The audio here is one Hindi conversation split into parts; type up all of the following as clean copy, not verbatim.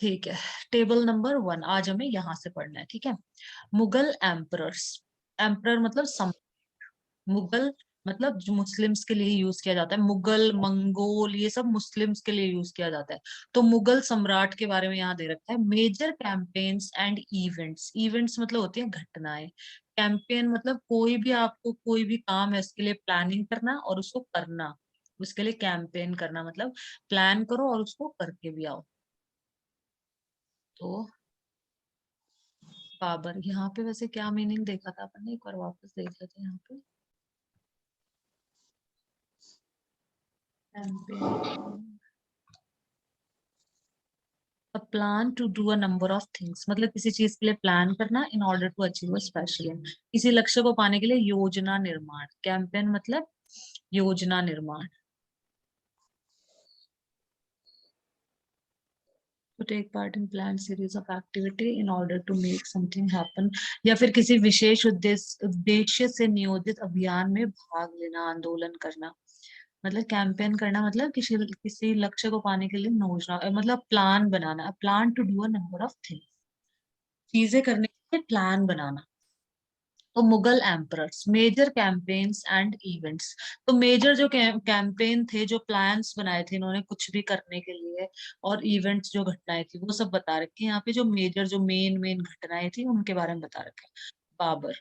ठीक है, टेबल नंबर 1 आज हमें यहाँ से पढ़ना है। ठीक है, मुगल एम्परर्स। एम्परर मतलब मुगल मतलब जो मुस्लिम्स के लिए यूज किया जाता है। मुगल, मंगोल, ये सब मुस्लिम्स के लिए यूज किया जाता है। तो मुगल सम्राट के बारे में यहाँ दे रखा है। Major campaigns and events. Events मतलब होती है घटनाएं। कैंपेन मतलब कोई भी, आपको कोई भी काम है उसके लिए प्लानिंग करना और उसको करना। उसके लिए कैंपेन करना मतलब प्लान करो और उसको करके भी आओ। तो बाबर, यहाँ पे वैसे क्या मीनिंग देखा था अपन ने, एक बार वापस देख लेते हैं यहाँ पे। Campaign, a plan to do a number of things, मतलब किसी चीज के लिए प्लान करना in order to achieve a special aim, किसी लक्ष्य को पाने के लिए योजना निर्माण। कैंपेन मतलब योजना निर्माण। To take part in plan series of activity in order to make something happen, या फिर किसी विशेष उद्देश्य से नियोजित अभियान में भाग लेना, आंदोलन करना। मतलब कैंपेन करना मतलब किसी किसी लक्ष्य को पाने के लिए योजना, मतलब प्लान बनाना। Plan to do a number of things, चीजें करने के लिए प्लान बनाना। तो Mughal emperors, major campaigns and events. तो मेजर जो कैंपेन थे, जो प्लान्स बनाए थे इन्होंने कुछ भी करने के लिए, और इवेंट्स जो घटनाएं थी वो सब बता रखे हैं यहाँ पे। जो मेजर, जो मेन मेन घटनाएं थी उनके बारे में बता रखे हैं। बाबर,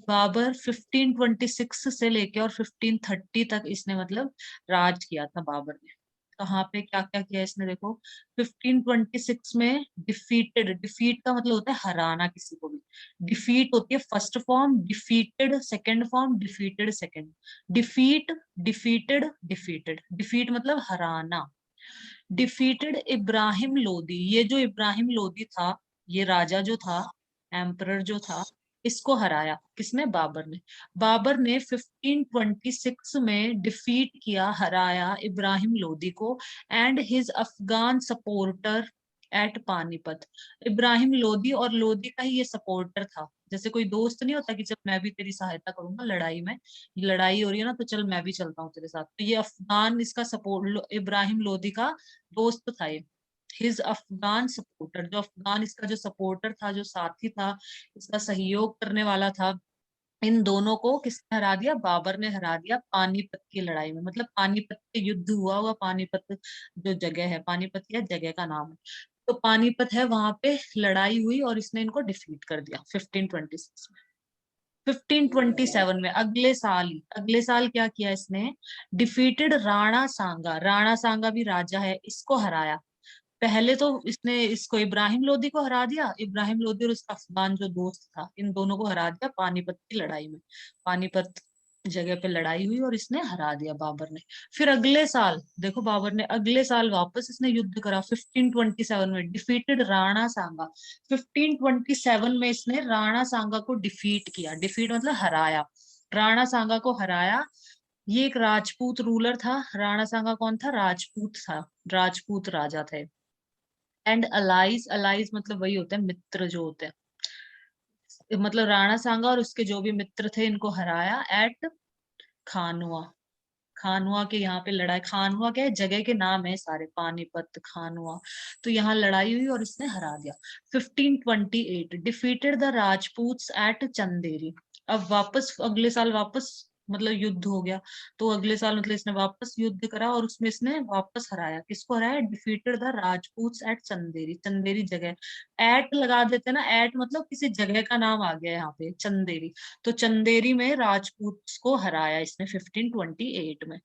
बाबर 1526 से लेके और 1530 तक इसने मतलब राज किया था बाबर ने। कहाँ पे क्या क्या किया इसने देखो। 1526 में डिफीटेड, डिफीट का मतलब होता है हराना किसी को भी। डिफीट होती है first form, defeated second form, defeated second. Defeat, defeated, defeated. Defeat मतलब हराना। डिफीटेड इब्राहिम लोदी, ये जो इब्राहिम लोदी था, ये राजा जो था, एम्परर जो था, इसको हराया किसने? बाबर ने। बाबर ने 1526 में डिफीट किया, हराया इब्राहिम लोदी को and his Afghan supporter at Panipat. Ibrahim Lodi, और लोदी का ही ये सपोर्टर था। जैसे कोई दोस्त नहीं होता कि जब मैं भी तेरी सहायता करूंगा लड़ाई में, लड़ाई हो रही है ना तो चल मैं भी चलता हूँ तेरे साथ। तो ये अफगान, इसका सपोर्ट इब्राहिम लोदी का दोस्त था ये। हिज अफगान सपोर्टर, जो अफगान इसका जो सपोर्टर था, जो साथी था, इसका सहयोग करने वाला था, इन दोनों को किसने हरा दिया? बाबर ने हरा दिया पानीपत की लड़ाई में। मतलब पानीपत के युद्ध हुआ हुआ, पानीपत जो जगह है, पानीपत या जगह का नाम है, तो पानीपत है, वहां पे लड़ाई हुई और इसने इनको डिफीट कर दिया 1526 में। 1527 में, अगले साल ही, अगले साल क्या किया इसने? डिफीटेड राणा सांगा, राणा सांगा भी राजा है, इसको हराया। पहले तो इसने इसको इब्राहिम लोदी को हरा दिया, इब्राहिम लोदी और उसका अफगान जो दोस्त था, इन दोनों को हरा दिया पानीपत की लड़ाई में। पानीपत जगह पे लड़ाई हुई और इसने हरा दिया बाबर ने। फिर अगले साल देखो, बाबर ने अगले साल वापस इसने युद्ध करा 1527 में, डिफीटेड राणा सांगा। 1527 में इसने राणा सांगा को डिफीट किया, डिफीट मतलब हराया, राणा सांगा को हराया। ये एक राजपूत रूलर था। राणा सांगा कौन था? राजपूत था, राजपूत राजा थे। एंड अलाइज, अलाइज मतलब वही होते हैं मित्र जो होते हैं। मतलब राणा सांगा और उसके जो भी मित्र थे इनको हराया एट खानुआ। खानुआ के यहाँ पे लड़ाई, खानुआ क्या है? जगह के नाम है सारे, पानीपत, खानुआ। तो यहाँ लड़ाई हुई और इसने हरा दिया। 1528 defeated the Rajputs at Chanderi. अब वापस अगले साल वापस मतलब युद्ध हो गया। तो अगले साल मतलब इसने वापस युद्ध करा और उसमें इसने वापस हराया। किसको हराया? Defeated the Rajputs at Chanderi, Chanderi जगह। एट लगा देते ना, एट मतलब किसी जगह का नाम आ गया यहाँ पे, चंदेरी। तो चंदेरी में राजपूत को हराया इसने 1528 में।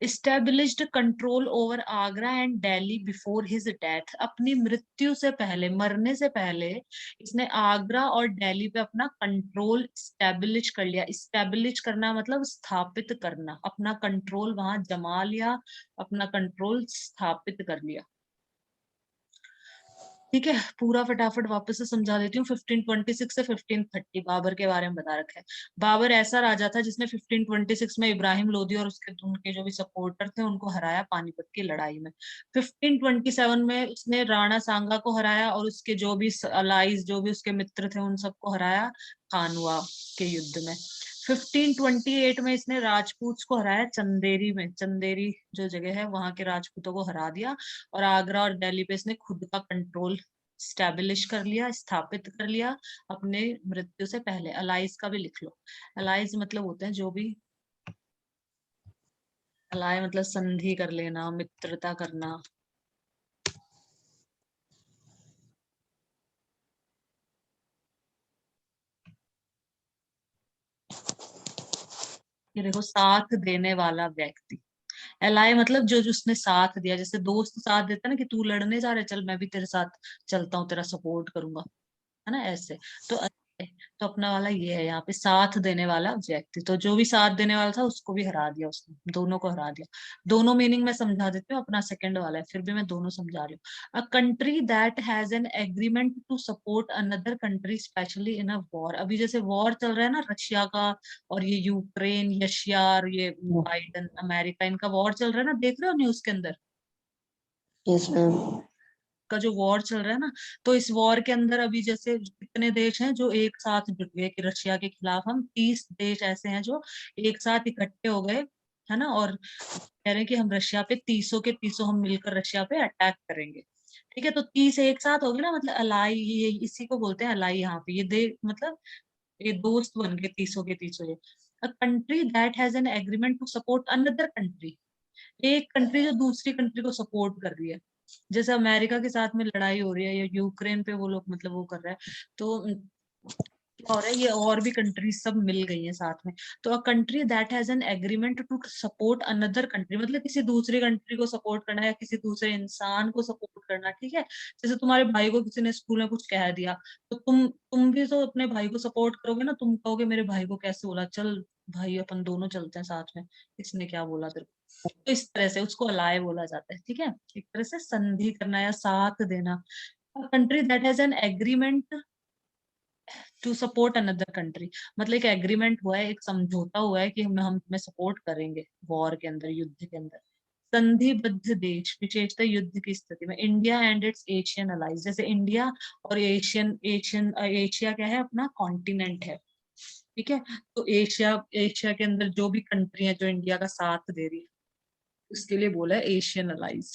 Established control over Agra and Delhi before his death. अपनी मृत्यु से पहले, मरने से पहले इसने आगरा और दिल्ली पे अपना कंट्रोल इस्टेब्लिश कर लिया। इस्टेब्लिश करना मतलब स्थापित करना, अपना कंट्रोल वहां जमा लिया, अपना कंट्रोल स्थापित कर लिया। ठीक है, पूरा फटाफट वापस से समझा देती हूँ। 1526 से 1530 बाबर के बारे में बता रखा है। बाबर ऐसा राजा था जिसने 1526 में इब्राहिम लोदी और उसके उनके जो भी सपोर्टर थे उनको हराया पानीपत की लड़ाई में। 1527 में उसने राणा सांगा को हराया और उसके जो भी अलाइज, जो भी उसके मित्र थे उन सबको हराया खानुआ के युद्ध में। 1528 में इसने राजपूत को हराया चंदेरी में, चंदेरी जो जगह है वहां के राजपूतों को हरा दिया। और आगरा और दिल्ली पे इसने खुद का कंट्रोल स्टैब्लिश कर लिया, स्थापित कर लिया अपने मृत्यु से पहले। अलाइज का भी लिख लो। अलाइज मतलब होते हैं जो भी, अलाय मतलब संधि कर लेना, मित्रता करना। ये देखो, साथ देने वाला व्यक्ति। एलाई मतलब जो जिसने साथ दिया, जैसे दोस्त साथ देता है ना कि तू लड़ने जा रहा है, चल मैं भी तेरे साथ चलता हूँ, तेरा सपोर्ट करूंगा, है ना, ऐसे। तो तो अपना वाला ये है यहाँ पे, साथ देने वाला व्यक्ति। तो जो भी साथ देने वाला था उसको भी हरा दिया उसने, दोनों को हरा दिया। दोनों मीनिंग मैं समझा देती हूँ, अपना सेकंड वाला है, फिर भी मैं दोनों समझा रही हूँ। A country that has an agreement to support another country specially in a war. अभी जैसे वॉर चल रहा है ना रशिया का, और ये यूक्रेन, रशिया और ये बाइडन अमेरिका, इनका वॉर चल रहा है ना, देख रहे हो न्यूज के अंदर यस मैम। का जो वॉर चल रहा है ना। तो इस वॉर के अंदर अभी जैसे कितने देश हैं जो एक साथ जुट गए कि रशिया के खिलाफ, हम 30 देश ऐसे हैं जो एक साथ इकट्ठे हो गए, है ना, और कह रहे हैं कि हम रशिया पे 30 के 30 हम मिलकर रशिया पे अटैक करेंगे। ठीक है, तो 30 एक साथ हो गए ना, मतलब अलाई, ये इसी को बोलते हैं अलाई। यहाँ पे ये दे मतलब ये दोस्त बन गए 30 के 30 ये। A country that has an agreement to support another country, एक कंट्री जो दूसरी कंट्री को सपोर्ट कर रही है। जैसे अमेरिका के साथ में लड़ाई हो रही है, या यूक्रेन पे वो लोग मतलब वो कर रहे हैं, तो क्या हो रहा है, ये और भी कंट्रीज सब मिल गई हैं साथ में। तो a country that has an agreement to support another country, मतलब किसी दूसरी कंट्री को सपोर्ट करना या किसी दूसरे इंसान को सपोर्ट करना। ठीक है, जैसे तुम्हारे भाई को किसी ने स्कूल में कुछ कह दिया, तो तुम भी तो अपने भाई को सपोर्ट करोगे ना, तुम कहोगे मेरे भाई को कैसे बोला, चल भाई अपन दोनों चलते हैं साथ में, इसने क्या बोला तेरे को। तो इस तरह से उसको अलाय बोला जाता है। ठीक है, एक तरह से संधि करना या साथ देना। Country that has an agreement to support another country, मतलब एक एग्रीमेंट हुआ है, एक समझौता हुआ है कि हम तुम्हें सपोर्ट करेंगे वॉर के अंदर, युद्ध के अंदर। संधिबद्ध देश, विशेषतः युद्ध की स्थिति में। India and its Asian allies, जैसे इंडिया और एशियन एशियन एशिया क्या है, अपना कॉन्टिनेंट है। ठीक है, तो एशिया एशिया के अंदर जो भी कंट्री है जो इंडिया का साथ दे रही है, उसके लिए बोला है Asian allies.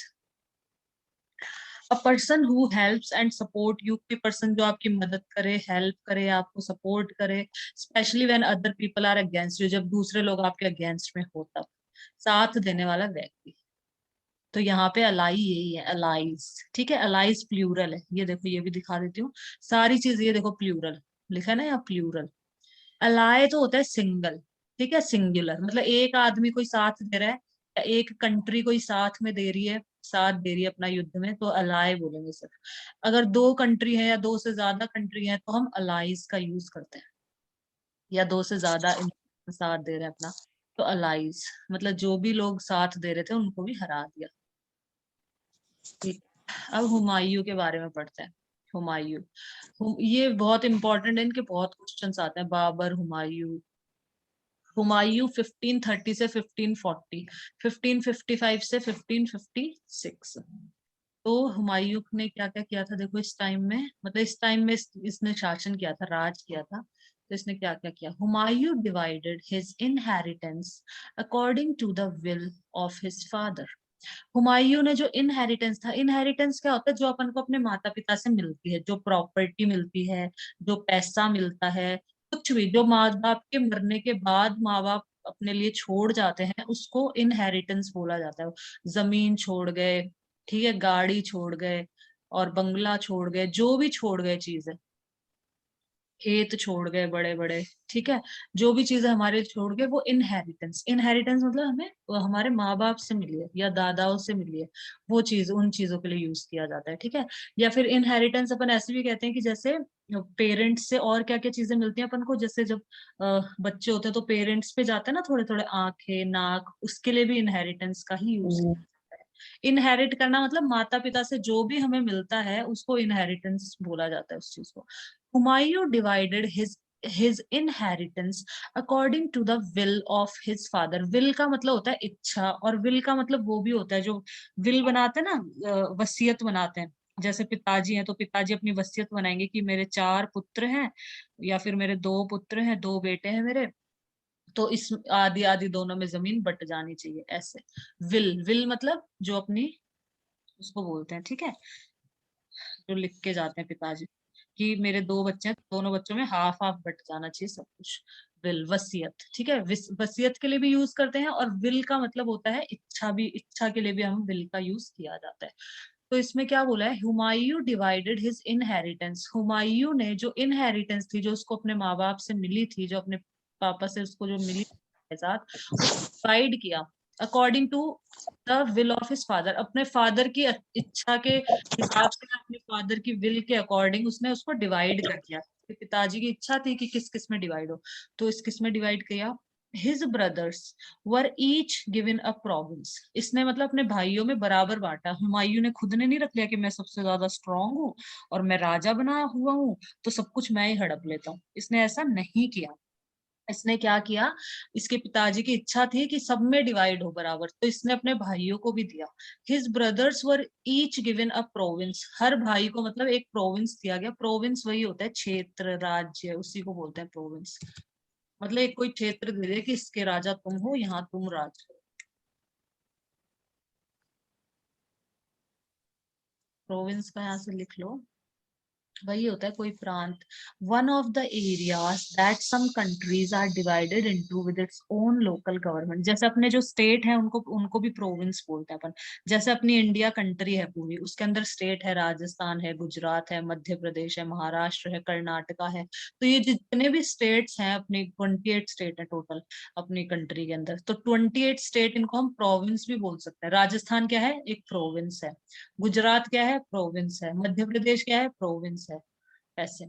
A person who helps and support you, कोई पर्सन जो आपकी मदद करे, हेल्प करे, आपको सपोर्ट करे, specially when other people are against you, जब दूसरे लोग आपके अगेंस्ट में हो तब। साथ देने वाला व्यक्ति। तो यहाँ पे अलाई यही है, अलाइज। ठीक है, अलाइज प्लूरल है, ये देखो ये भी दिखा देती हूँ सारी चीज, ये देखो प्लूरल लिखा है ना यहाँ, प्लूरल। अलाय तो होता है सिंगल, ठीक है, सिंगुलर, मतलब एक आदमी कोई साथ दे रहा है, या एक कंट्री कोई साथ में दे रही है, साथ दे रही है अपना युद्ध में, तो अलाय बोलेंगे सिर्फ। अगर दो कंट्री है या दो से ज्यादा कंट्री है तो हम अलाइज का यूज करते हैं, या दो से ज्यादा साथ दे रहे हैं अपना, तो अलाइज मतलब जो भी लोग साथ दे रहे थे उनको भी हरा दिया। ठीक, अब हुमायूं के बारे में पढ़ते हैं। हुमायूं, ये बहुत इंपॉर्टेंट है, इनके बहुत क्वेश्चंस आते हैं। बाबर, हुमायूं। हुमायूं 1530 से 1540, 1555 से 1556। तो हुमायूं ने क्या क्या किया था देखो इस टाइम में, मतलब इस टाइम में इसने शासन किया था, राज किया था। तो इसने क्या क्या किया, Humayun divided his inheritance according to the will of his father. Humayun ने जो इनहेरिटेंस था, इनहेरिटेंस क्या होता है, जो अपन को अपने माता पिता से मिलती है, जो प्रॉपर्टी मिलती है, जो पैसा मिलता है, कुछ भी जो माँ बाप के मरने के बाद माँ बाप अपने लिए छोड़ जाते हैं, उसको इनहेरिटेंस बोला जाता है। जमीन छोड़ गए, ठीक है, गाड़ी छोड़ गए, और बंगला छोड़ गए, जो भी छोड़ गए चीजें, खेत छोड़ गए बड़े बड़े, ठीक है, जो भी चीजें हमारे छोड़ गए, वो इनहेरिटेंस। इनहेरिटेंस मतलब हमें वो हमारे माँ बाप से मिली है या दादाओं से मिली है, वो चीज उन चीजों के लिए यूज किया जाता है। ठीक है, या फिर इनहेरिटेंस अपन ऐसे भी कहते हैं कि जैसे पेरेंट्स से और क्या क्या चीजें मिलती हैं अपन को, जैसे जब बच्चे होते हैं तो पेरेंट्स पे जाते हैं ना थोड़े थोड़े आंखें नाक, उसके लिए भी इनहेरिटेंस का ही यूज किया जाता है। इनहेरिट करना मतलब माता पिता से जो भी हमें मिलता है उसको इनहेरिटेंस बोला जाता है, उस चीज को। Humayun divided his inheritance according to the will of his father। will का मतलब होता है इच्छा, और will का मतलब वो भी होता है जो will बनाते हैं ना, वसीयत बनाते हैं। जैसे पिताजी हैं तो पिताजी अपनी वसीयत बनाएंगे कि मेरे 4 पुत्र हैं, या फिर मेरे 2 पुत्र हैं, 2 बेटे हैं मेरे, तो इस आदि आदि दोनों में जमीन बट जानी चाहिए, ऐसे। विल, विल मतलब जो अपनी, उसको बोलते हैं। ठीक है, जो लिख के जाते हैं पिताजी कि मेरे 2 बच्चे हैं, दोनों बच्चों में हाफ हाफ बट जाना चाहिए सब कुछ। विल, वसीयत, ठीक है, वसीयत के लिए भी यूज करते हैं, और विल का मतलब होता है इच्छा भी, इच्छा के लिए भी हम विल का यूज किया जाता है। तो इसमें क्या बोला है, Humayun divided his inheritance, Humayun ने जो इनहेरिटेंस थी, जो उसको अपने माँ बाप से मिली थी, जो अपने पापा से उसको जो मिली जायदाद, डिवाइड किया according to the will of his father, अपने फादर की इच्छा के हिसाब से, अपने फादर की विल के अकॉर्डिंग उसने उसको डिवाइड कर दिया। पिताजी की इच्छा थी कि किस किस में डिवाइड हो, तो इस किस में डिवाइड किया। His brothers were each given a province, इसने मतलब अपने भाइयों में बराबर बांटा। हुमायूं ने खुद ने नहीं रख लिया कि मैं सबसे ज्यादा स्ट्रांग हूँ और मैं राजा बना हुआ हूँ तो सब कुछ मैं ही हड़प लेता हूँ, इसने ऐसा नहीं किया। इसने क्या किया, इसके पिताजी की इच्छा थी कि सब में डिवाइड हो बराबर, तो इसने अपने भाइयों को भी दिया। His brothers were each given a province, हर भाई को मतलब एक प्रोविंस दिया गया। प्रोविंस वही होता है क्षेत्र, राज्य, उसी को बोलते हैं प्रोविंस। मतलब एक कोई क्षेत्र दे दे कि इसके राजा तुम हो, यहाँ तुम राज हो। प्रोविंस का यहाँ से लिख लो, वही होता है कोई प्रांत। One of the areas that some countries are divided into with its own local government, जैसे अपने जो स्टेट है उनको उनको भी प्रोविंस बोलते हैं अपन। जैसे अपनी इंडिया कंट्री है पूरी, उसके अंदर स्टेट है, राजस्थान है, गुजरात है, मध्य प्रदेश है, महाराष्ट्र है, कर्नाटका है। तो ये जितने भी स्टेट्स हैं, अपने 28 स्टेट है टोटल अपनी कंट्री के अंदर, तो 28 स्टेट, इनको हम प्रोविंस भी बोल सकते हैं। राजस्थान क्या है, एक प्रोविंस है। गुजरात क्या है, प्रोविंस है। मध्य प्रदेश क्या है, प्रोविंस है। ऐसे।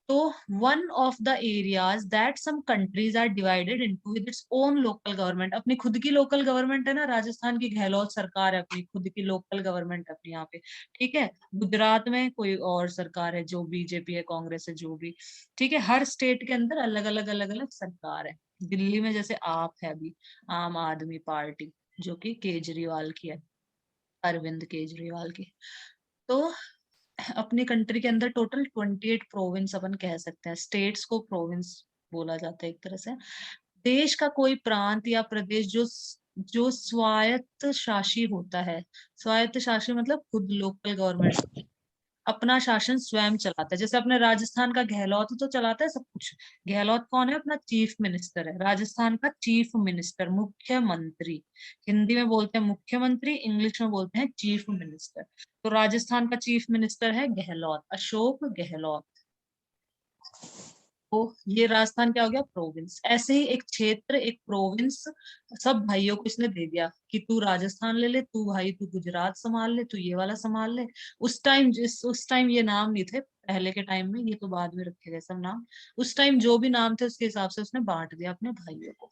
तो one of the areas that some countries are divided into with its own local government, अपनी खुद की लोकल गवर्नमेंट है ना, राजस्थान की गहलोत सरकार है, अपनी खुद की लोकल गवर्नमेंट है अपनी यहाँ पे। ठीक है, गुजरात में कोई और सरकार है, जो बीजेपी है, कांग्रेस है, जो भी। ठीक है, हर स्टेट के अंदर अलग अलग अलग अलग सरकार है। दिल्ली में जैसे आप है अभी, आम आदमी पार्टी, जो कि केजरीवाल की है, अरविंद केजरीवाल की। तो अपनी कंट्री के अंदर टोटल 28 प्रोविंस अपन कह सकते हैं, स्टेट्स को प्रोविंस बोला जाता है एक तरह से। देश का कोई प्रांत या प्रदेश जो जो स्वायत्त शासी होता है, स्वायत्त शासी मतलब खुद लोकल गवर्नमेंट अपना शासन स्वयं चलाता है। जैसे अपने राजस्थान का गहलोत तो चलाता है सब कुछ। गहलोत कौन है, अपना चीफ मिनिस्टर है, राजस्थान का चीफ मिनिस्टर, मुख्यमंत्री। हिंदी में बोलते हैं मुख्यमंत्री, इंग्लिश में बोलते हैं चीफ मिनिस्टर। तो राजस्थान का चीफ मिनिस्टर है गहलोत, अशोक गहलोत। तो ये राजस्थान क्या हो गया, प्रोविंस। ऐसे ही एक क्षेत्र, एक प्रोविंस सब भाइयों को इसने दे दिया कि तू राजस्थान ले ले, तू भाई तू गुजरात संभाल ले, तू ये वाला संभाल ले। उस टाइम ये नाम नहीं थे, पहले के टाइम में, ये तो बाद में रखे गए सब नाम। उस टाइम जो भी नाम थे उसके हिसाब से उसने बांट दिया अपने भाइयों को।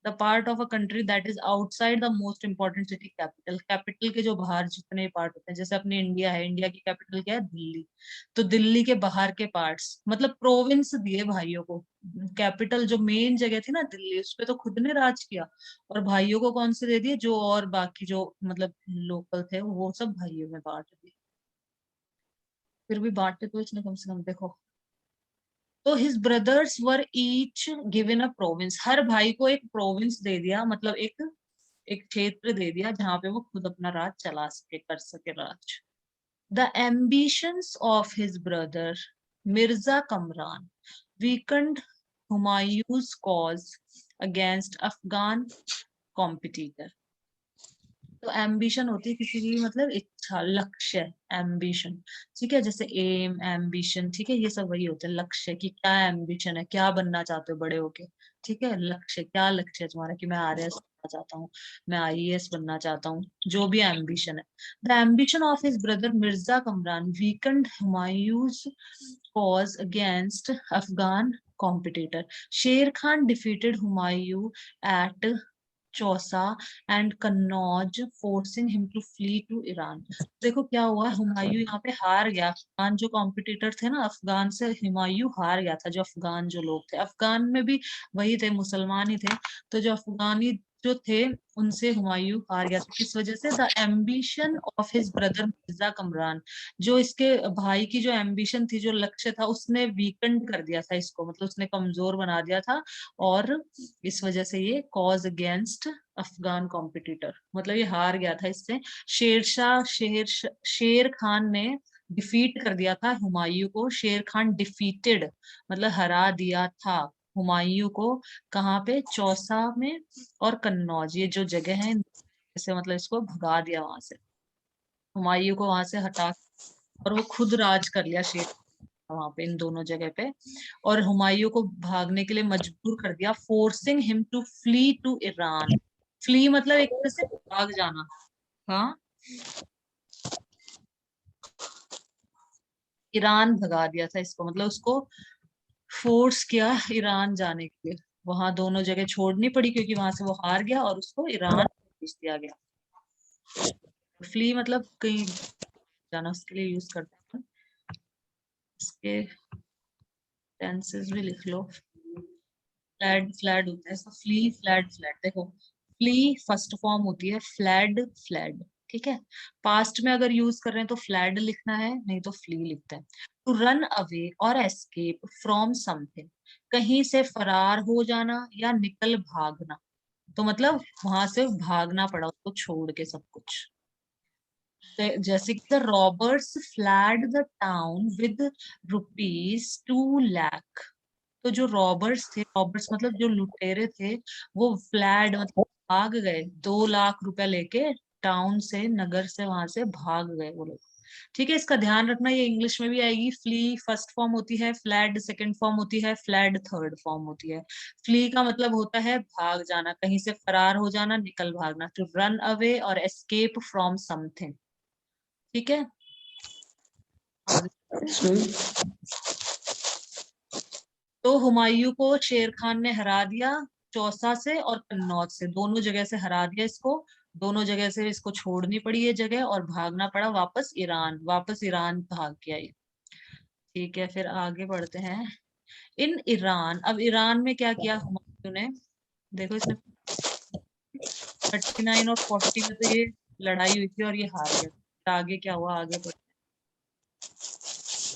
The part of a country that is outside the most important city capital, capital के जो बाहर जितने पार्ट होते हैं, जैसे अपनी इंडिया है, इंडिया की कैपिटल क्या है, दिल्ली। तो दिल्ली के बाहर के पार्ट्स मतलब प्रोविंस दिए भाइयों को। कैपिटल जो मेन जगह थी ना दिल्ली, उस पे तो खुद ने राज किया, और भाइयों को कौन से दे दिए, जो और बाकी जो मतलब लोकल थे वो सब भाइयों में बांट दिए। फिर भी बांटे तो इसने कम से कम, देखो। तो his brothers were each given a province, हर भाई को एक प्रोविंस दे दिया, मतलब एक एक क्षेत्र दे दिया जहां पे वो खुद अपना राज चला सके, कर सके राज। The ambitions of his brother Mirza Kamran weakened Humayun's cause against Afghan competitor. तो एम्बिशन होती है किसी की मतलब इच्छा, लक्ष्य, एम्बिशन। ठीक है, जैसे एम, एम्बिशन, ठीक है, ये सब वही होते हैं लक्ष्य, कि क्या एम्बिशन है, क्या बनना चाहते हो बड़े होके। ठीक है, लक्ष्य, क्या लक्ष्य है तुम्हारा, कि मैं आईएएस बनना चाहता हूँ, मैं आईएएस बनना चाहता हूँ, जो भी एम्बिशन है। The ambition of his brother Mirza Kamran weakened Humayun's cause against Afghan competitor. Sher Khan defeated Humayun at Chausa and Kannauj, forcing him to flee to Iran. देखो क्या हुआ, हुमायूं यहाँ पे हार गया। अफगान जो कॉम्पिटिटर थे ना, अफगान से हुमायूं हार गया था। जो अफगान जो लोग थे, अफगान में भी वही थे, मुसलमान ही थे। तो जो अफगानी जो थे उनसे हुमायूं हार गया था। किस वजह से? The ambition of his brother Mirza Kamran, जो इसके भाई की जो एम्बिशन थी, जो लक्ष्य था, उसने वीकेंड कर दिया था इसको, मतलब उसने कमजोर बना दिया था। और इस वजह से ये कॉज अगेंस्ट अफगान कॉम्पिटिटर, मतलब ये हार गया था इससे। शेर खान ने डिफीट कर दिया था हुमायूं को। शेर खान डिफीटेड मतलब हरा दिया था हुमायूं को। कहाँ पे? चौसा में और कन्नौज, ये जो जगह है, से मतलब इसको भगा दिया वहां से, हुमायूं को वहां से हटा, और वो खुद राज कर लिया शेर वहां पे इन दोनों जगह पे। और हुमायूं को भागने के लिए मजबूर कर दिया, forcing him to flee to Iran. Flee मतलब एक तरह से भाग जाना। हाँ, ईरान भगा दिया था इसको, मतलब उसको फोर्स किया ईरान जाने के लिए। वहां दोनों जगह छोड़नी पड़ी क्योंकि वहां से वो हार गया, और उसको ईरान भेज दिया गया। फ्ली मतलब कहीं जाना, उसके लिए यूज करते हैं। इसके टेंसेस भी लिख लो। फ्लैड फ्लैड होता है इसका, फ्ली फ्लैड फ्लैड। देखो, फ्ली फर्स्ट फॉर्म होती है, फ्लैड फ्लैड, ठीक है। पास्ट में अगर यूज कर रहे हैं तो फ्लैड लिखना है, नहीं तो फ्ली लिखते हैं। टू रन अवे और एस्केप फ्रॉम समथिंग, कहीं से फरार हो जाना या निकल भागना। तो मतलब वहां से भागना पड़ा उसको छोड़ के सब कुछ। जैसे कि the robbers fled the town with ₹2 lakh. तो जो रॉबर्स थे, रॉबर्स मतलब जो लुटेरे थे, वो फ्लैड मतलब भाग गए, 2 लाख रुपए लेके टाउन से, नगर से, वहां से भाग गए वो लोग। ठीक है, इसका ध्यान रखना, ये इंग्लिश में भी आएगी। फ्ली फर्स्ट फॉर्म होती है, फ्लैड सेकंड फॉर्म होती है, फ्लैड थर्ड फॉर्म होती है। फ्ली का मतलब होता है भाग जाना, कहीं से फरार हो जाना, निकल भागना। टू रन अवे और एस्केप फ्रॉम समथिंग। ठीक है, आगे। Yes, ma'am. तो हुमायूं को शेर खान ने हरा दिया, चौसा से और कन्नौज से, दोनों जगह से हरा दिया इसको। दोनों जगह से इसको छोड़नी पड़ी ये जगह, और भागना पड़ा वापस ईरान, वापस ईरान भाग गया ये। ठीक है, फिर आगे बढ़ते हैं। इन ईरान, अब ईरान में क्या किया हुमायूं ने? देखो, इसने 39 और 40 में तो ये लड़ाई हुई थी और ये हार गया। तो आगे क्या हुआ, आगे बढ़ते हैं।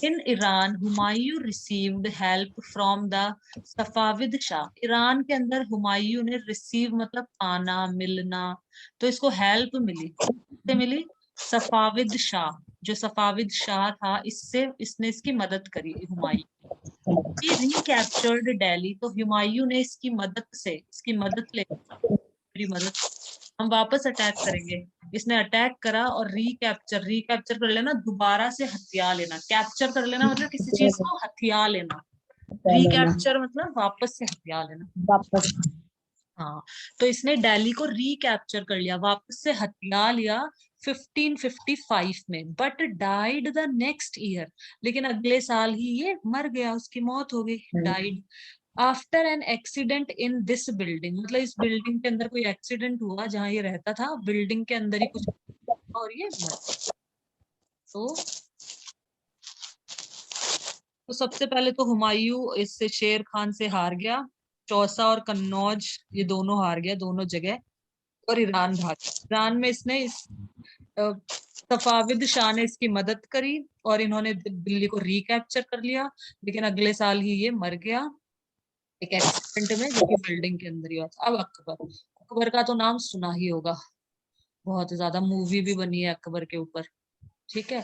In Iran Humayun received help from the Safavid Shah. Iran के अंदर हुमायूं ने रिसीव मतलब पाना, मिलना, तो इसको हेल्प मिली। किससे मिली? सफाविद शाह। जो सफाविद शाह था, इससे इसने इसकी मदद करी हुमायूं। ये रिकैप्चर्ड दिल्ली, तो हुमायूं ने इसकी मदद से, इसकी मदद ले, मेरी मदद, हम वापस अटैक करेंगे। इसने अटैक करा और रिकैप्चर, रिकैप्चर कर लेना, दोबारा से हथिया लेना। कैप्चर कर लेना मतलब किसी चीज को हथिया लेना। रिकैप्चर मतलब वापस से हथिया लेना। वापस। हाँ, तो इसने दिल्ली को रिकैप्चर कर लिया, वापस से हथिया लिया 1555 में। But died the next year, लेकिन अगले साल ही ये मर गया, उसकी मौत हो गई। Died after an accident in this building, मतलब इस बिल्डिंग के अंदर कोई एक्सीडेंट हुआ, जहां ये रहता था बिल्डिंग के अंदर ही कुछ, और ये मर। तो सबसे पहले तो हुमायूं इससे, शेर खान से हार गया। चौसा और कन्नौज ये दोनों हार गया, दोनों जगह। और ईरान भाग, ईरान में इसने अ, सफाविद शाह ने इसकी मदद करी, और इन्होंने दिल्ली को रिकैप्चर कर लिया। लेकिन अगले साल ही ये मर गया एक एक्सीडेंट में, जो कि बिल्डिंग के अंदर ही हुआ था। अब अकबर, अकबर का तो नाम सुना ही होगा, बहुत ज्यादा मूवी भी बनी है अकबर के ऊपर। ठीक है,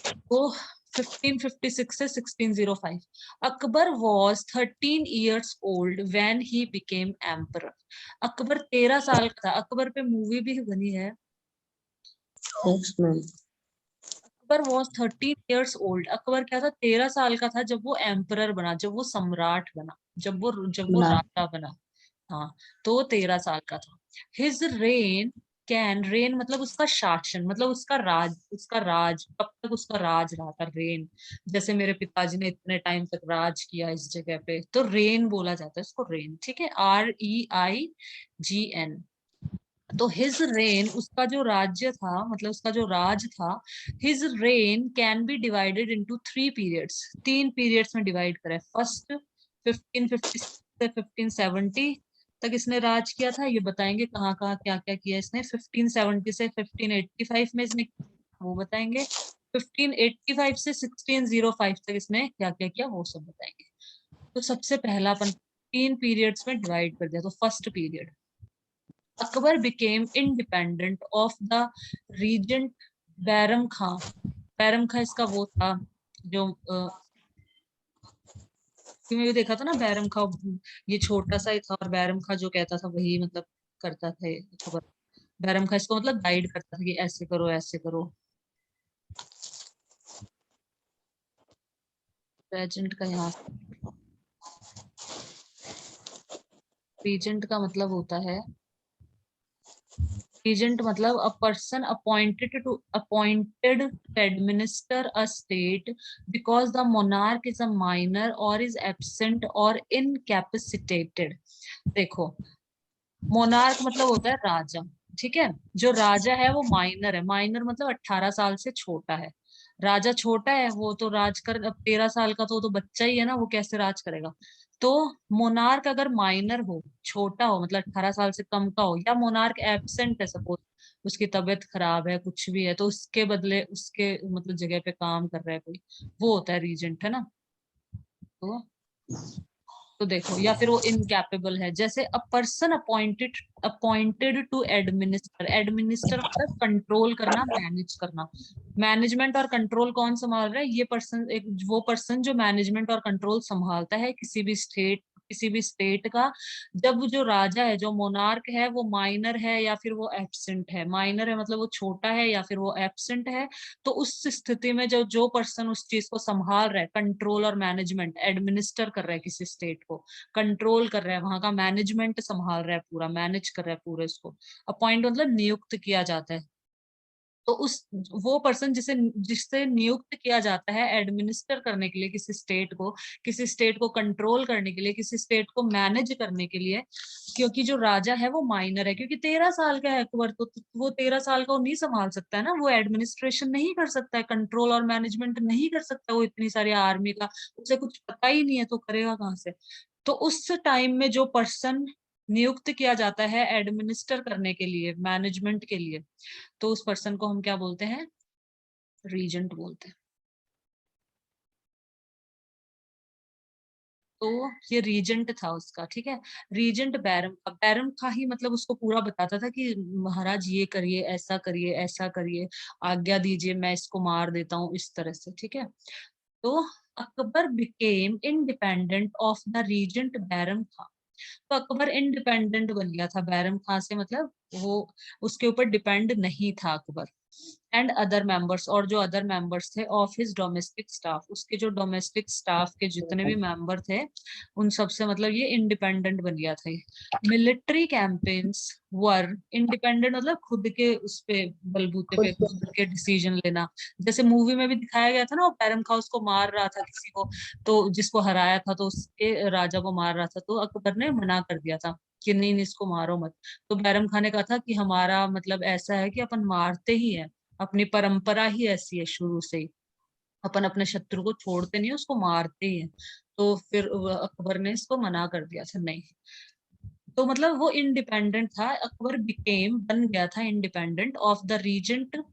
तो 1556 से 1605, Akbar was 13 years old when he became emperor। Akbar 13 साल का था। अकबर पे मूवी भी बनी है। Yes, ma'am. Akbar was 13 years old, Akbar क्या था, 13 साल का था जब वो एम्परर बना, जब वो सम्राट बना, जब वो बना। राजा बना। हाँ, तो वो 13 साल का था। हिज रेन कैन, रेन मतलब उसका शासन, मतलब उसका राज कब तक उसका राज रहा था, रेन। जैसे मेरे पिताजी ने इतने टाइम तक राज किया इस जगह पे, तो रेन बोला जाता है इसको, रेन। ठीक है, REIGN। तो हिज रेन, उसका जो राज्य था, मतलब उसका जो राज था, his rain can be divided into 3 periods. 3 periods में डिवाइड करें। फर्स्ट 1556 से 1570, तक इसने राज किया था, ये बताएंगे कहाँ कहाँ क्या क्या किया इसने। 1570 से 1585 में इसने वो बताएंगे, 1585 से 1605 तक इसने क्या क्या किया वो सब बताएंगे। तो सबसे पहला अपन 3 पीरियड्स में डिवाइड कर दिया। तो first period, Akbar became independent of the regent Bairam Khan. Bairam Khan इसका वो था जो भी देखा था ना, बैरम खां ये छोटा सा ही था और बैरम खां जो कहता था वही मतलब करता था ये अकबर। बैरम खां इसको मतलब गाइड करता था कि ऐसे करो ऐसे करो। रेजेंट का यहाँ रीजेंट का मतलब होता है, regent मतलब a person appointed to administer a state because the monarch is a minor or is absent or incapacitated। देखो, मोनार्क मतलब होता है राजा, ठीक है। जो राजा है वो माइनर है, माइनर मतलब 18 साल से छोटा है। राजा छोटा है, वो तो राज कर, अब 13 साल का तो वो तो बच्चा ही है ना, वो कैसे राज करेगा। तो मोनार्क अगर माइनर हो, छोटा हो मतलब 18 साल से कम का हो, या मोनार्क एब्सेंट है सपोज, उसकी तबीयत खराब है कुछ भी है, तो उसके बदले उसके मतलब जगह पे काम कर रहा है कोई, वो होता है रीजेंट, है ना। तो देखो, या फिर वो इनकैपेबल है, जैसे a person appointed to administer. Administer मतलब कंट्रोल करना, मैनेज करना। मैनेजमेंट और कंट्रोल कौन संभाल रहा है, ये पर्सन, एक वो पर्सन जो मैनेजमेंट और कंट्रोल संभालता है किसी भी स्टेट का। जब जो राजा है, जो मोनार्क है, वो माइनर है या फिर वो एब्सेंट है। माइनर है मतलब वो छोटा है या फिर वो एब्सेंट है। तो उस स्थिति में जो जो पर्सन उस चीज को संभाल रहा है, कंट्रोल और मैनेजमेंट, एडमिनिस्टर कर रहा है किसी स्टेट को, कंट्रोल कर रहा है, वहां का मैनेजमेंट संभाल रहा है, पूरा मैनेज कर रहा है पूरे इसको। अपॉइंट मतलब नियुक्त किया जाता है। तो उस वो पर्सन जिसे जिससे नियुक्त किया जाता है एडमिनिस्टर करने के लिए किसी स्टेट को, किसी स्टेट को कंट्रोल करने के लिए, किसी स्टेट को मैनेज करने के लिए। क्योंकि जो राजा है वो माइनर है, क्योंकि 13 साल का है अकबर, तो वो 13 साल का वो नहीं संभाल सकता है ना, वो एडमिनिस्ट्रेशन नहीं कर सकता है, कंट्रोल और मैनेजमेंट नहीं कर सकता, वो इतनी सारी आर्मी का उसे कुछ पता ही नहीं है, तो करेगा कहाँ से। तो उस टाइम में जो पर्सन नियुक्त किया जाता है एडमिनिस्टर करने के लिए, मैनेजमेंट के लिए, तो उस पर्सन को हम क्या बोलते हैं, रीजेंट बोलते हैं। तो ये रीजेंट था उसका, ठीक है। रीजेंट बैरम का, बैरम का ही मतलब उसको पूरा बताता था कि महाराज ये करिए, ऐसा करिए, ऐसा करिए, आज्ञा दीजिए, मैं इसको मार देता हूँ, इस तरह से, ठीक है। तो Akbar became independent of the regent Bairam Khan. तो अकबर इंडिपेंडेंट बन गया था बैरम खां से, मतलब वो उसके ऊपर डिपेंड नहीं था अकबर। एंड अदर मेंबर्स, और जो अदर मेंबर्स थे ऑफ हिज डोमेस्टिक स्टाफ, उसके जो डोमेस्टिक स्टाफ के जितने भी मेंबर थे, उन सब से मतलब ये इंडिपेंडेंट बन गया था। मिलिट्री कैंपेन्स वर इंडिपेंडेंट मतलब खुद के उस पे बलबूते पे खुद खुद के डिसीजन लेना। जैसे मूवी में भी दिखाया गया था ना, वो पैरम खां उसको मार रहा था किसी को, तो जिसको हराया था, तो उसके राजा को मार रहा था, तो अकबर ने मना कर दिया था कि नहीं नहीं इसको मारो मत। तो बैरम खान ने कहा था कि हमारा मतलब ऐसा है कि अपन मारते ही है, अपनी परंपरा ही ऐसी है शुरू से ही, अपन अपने शत्रु को छोड़ते नहीं, उसको मारते ही हैं। तो फिर अकबर ने इसको मना कर दिया था, नहीं। तो मतलब वो इंडिपेंडेंट था, अकबर बिकेम बन गया था independent of the regent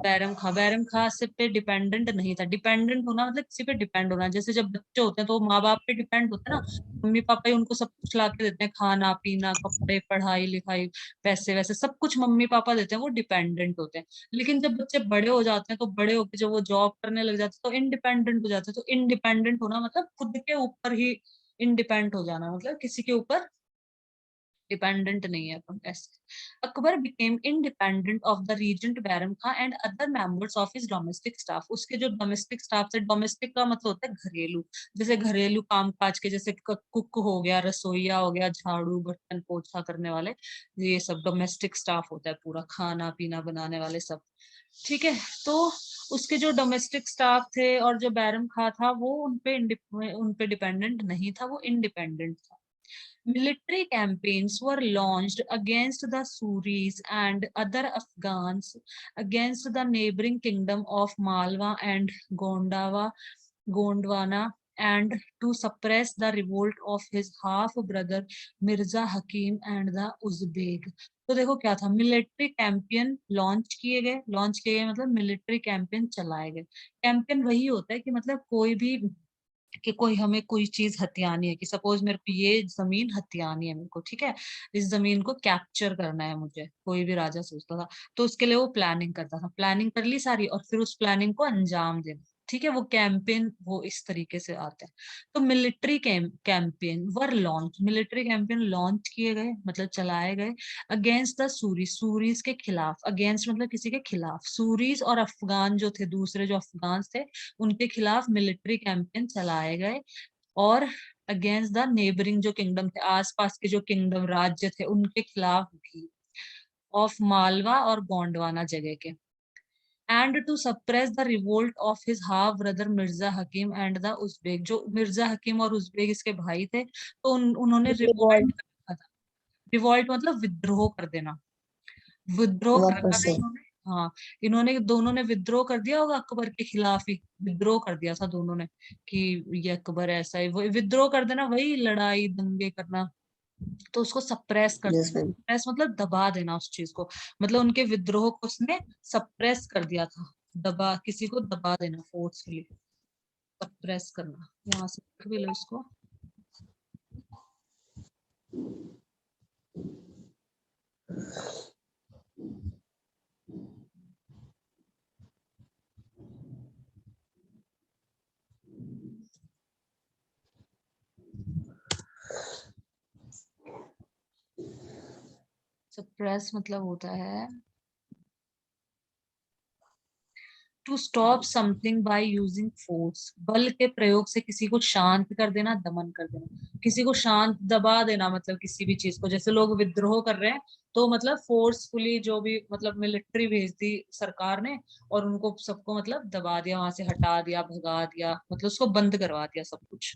Bairam Khan. Bairam Khan से पे डिपेंडेंट नहीं था। डिपेंडेंट होना मतलब किसी पे डिपेंड होना, जैसे जब बच्चे होते हैं तो माँ बाप पे डिपेंड होते हैं ना, मम्मी पापा ही उनको सब कुछ ला के देते हैं, खाना पीना कपड़े पढ़ाई लिखाई, पैसे वैसे सब कुछ मम्मी पापा देते हैं, वो डिपेंडेंट होते हैं। लेकिन जब बच्चे बड़े हो जाते हैं, तो बड़े होकर जब वो जॉब करने लग जाते हैं तो इंडिपेंडेंट हो जाते हैं। तो इंडिपेंडेंट होना मतलब खुद के ऊपर ही इंडिपेंडेंट हो जाना, मतलब किसी के ऊपर डिपेंडेंट नहीं है अपन, ऐसे। Akbar became independent of the regent Bairam Khan and other members of his domestic staff. उसके जो डोमेस्टिक स्टाफ से, डोमेस्टिक का मतलब होता है घरेलू, जैसे घरेलू कामकाज के, जैसे कुक हो गया, रसोईया हो गया, झाड़ू बर्तन पोछा करने वाले, ये सब डोमेस्टिक स्टाफ होता है, पूरा खाना पीना बनाने वाले सब, ठीक है। तो उसके जो डोमेस्टिक स्टाफ थे और जो बैरम खां था, वो उनपे डिपेंडेंट नहीं था, वो इंडिपेंडेंट था। Military campaigns were launched against the Suris and other Afghans, against the neighboring kingdom of Malwa and Gondwana, and to suppress the revolt of his half brother Mirza Hakim and the Uzbek। तो देखो क्या था, मिलिट्री कैंपेन लॉन्च किए गए मतलब मिलिट्री कैंपेन चलाए गए। कैंपेन वही होता है कि मतलब कोई भी, कि कोई हमें कोई चीज हथियानी है, कि सपोज मेरे को ये जमीन हथियानी है मेरे को, ठीक है, इस जमीन को कैप्चर करना है मुझे, कोई भी राजा सोचता था, तो उसके लिए वो प्लानिंग करता था, प्लानिंग कर ली सारी और फिर उस प्लानिंग को अंजाम देना, ठीक है, वो कैंपेन वो इस तरीके से आते हैं। तो मिलिट्री कैंपेन लॉन्च किए गए मतलब चलाए गए अगेंस्ट द सूरीज के खिलाफ, अगेंस्ट मतलब किसी के खिलाफ, सूरीज और अफगान जो थे, दूसरे जो अफगान थे उनके खिलाफ मिलिट्री कैंपेन चलाए गए। और अगेंस्ट द नेबरिंग जो किंगडम थे, आसपास के जो किंगडम राज्य थे उनके खिलाफ भी, ऑफ मालवा और गोंडवाना जगह के। And to suppress the revolt of his half brother Mirza Hakim and the Uzbek, जो मिर्जा हकीम और उज़्बेक इसके भाई थे, तो उन्होंने रिवोल्ट रिवॉल्ट कर रखा था। रिवोल्ट मतलब विद्रोह कर देना, विद्रोह कर रखा वापस था से। इन्होंने। हाँ, इन्होंने दोनों ने विद्रोह कर दिया होगा, अकबर के खिलाफ ही विद्रोह कर दिया था दोनों ने, कि ये अकबर ऐसा ही, वो विद्रोह कर देना, वही लड़ाई दंगे करना, तो उसको सप्रेस कर यस देना। मैम। सप्रेस मतलब दबा देना उस चीज को, मतलब उनके विद्रोह को उसने सप्रेस कर दिया था, दबा, किसी को दबा देना फोर्सफुली, सप्रेस करना। यहाँ से लिख भी लो इसको। सप्रेस मतलब होता है to stop something by using force, बल के प्रयोग से किसी को शांत कर देना, दमन कर देना, किसी को शांत दबा देना, मतलब किसी भी चीज को, जैसे लोग विद्रोह कर रहे हैं तो मतलब फोर्सफुली जो भी मतलब मिलिट्री भेज दी सरकार ने और उनको सबको मतलब दबा दिया, वहां से हटा दिया, भगा दिया, मतलब उसको बंद करवा दिया सब कुछ।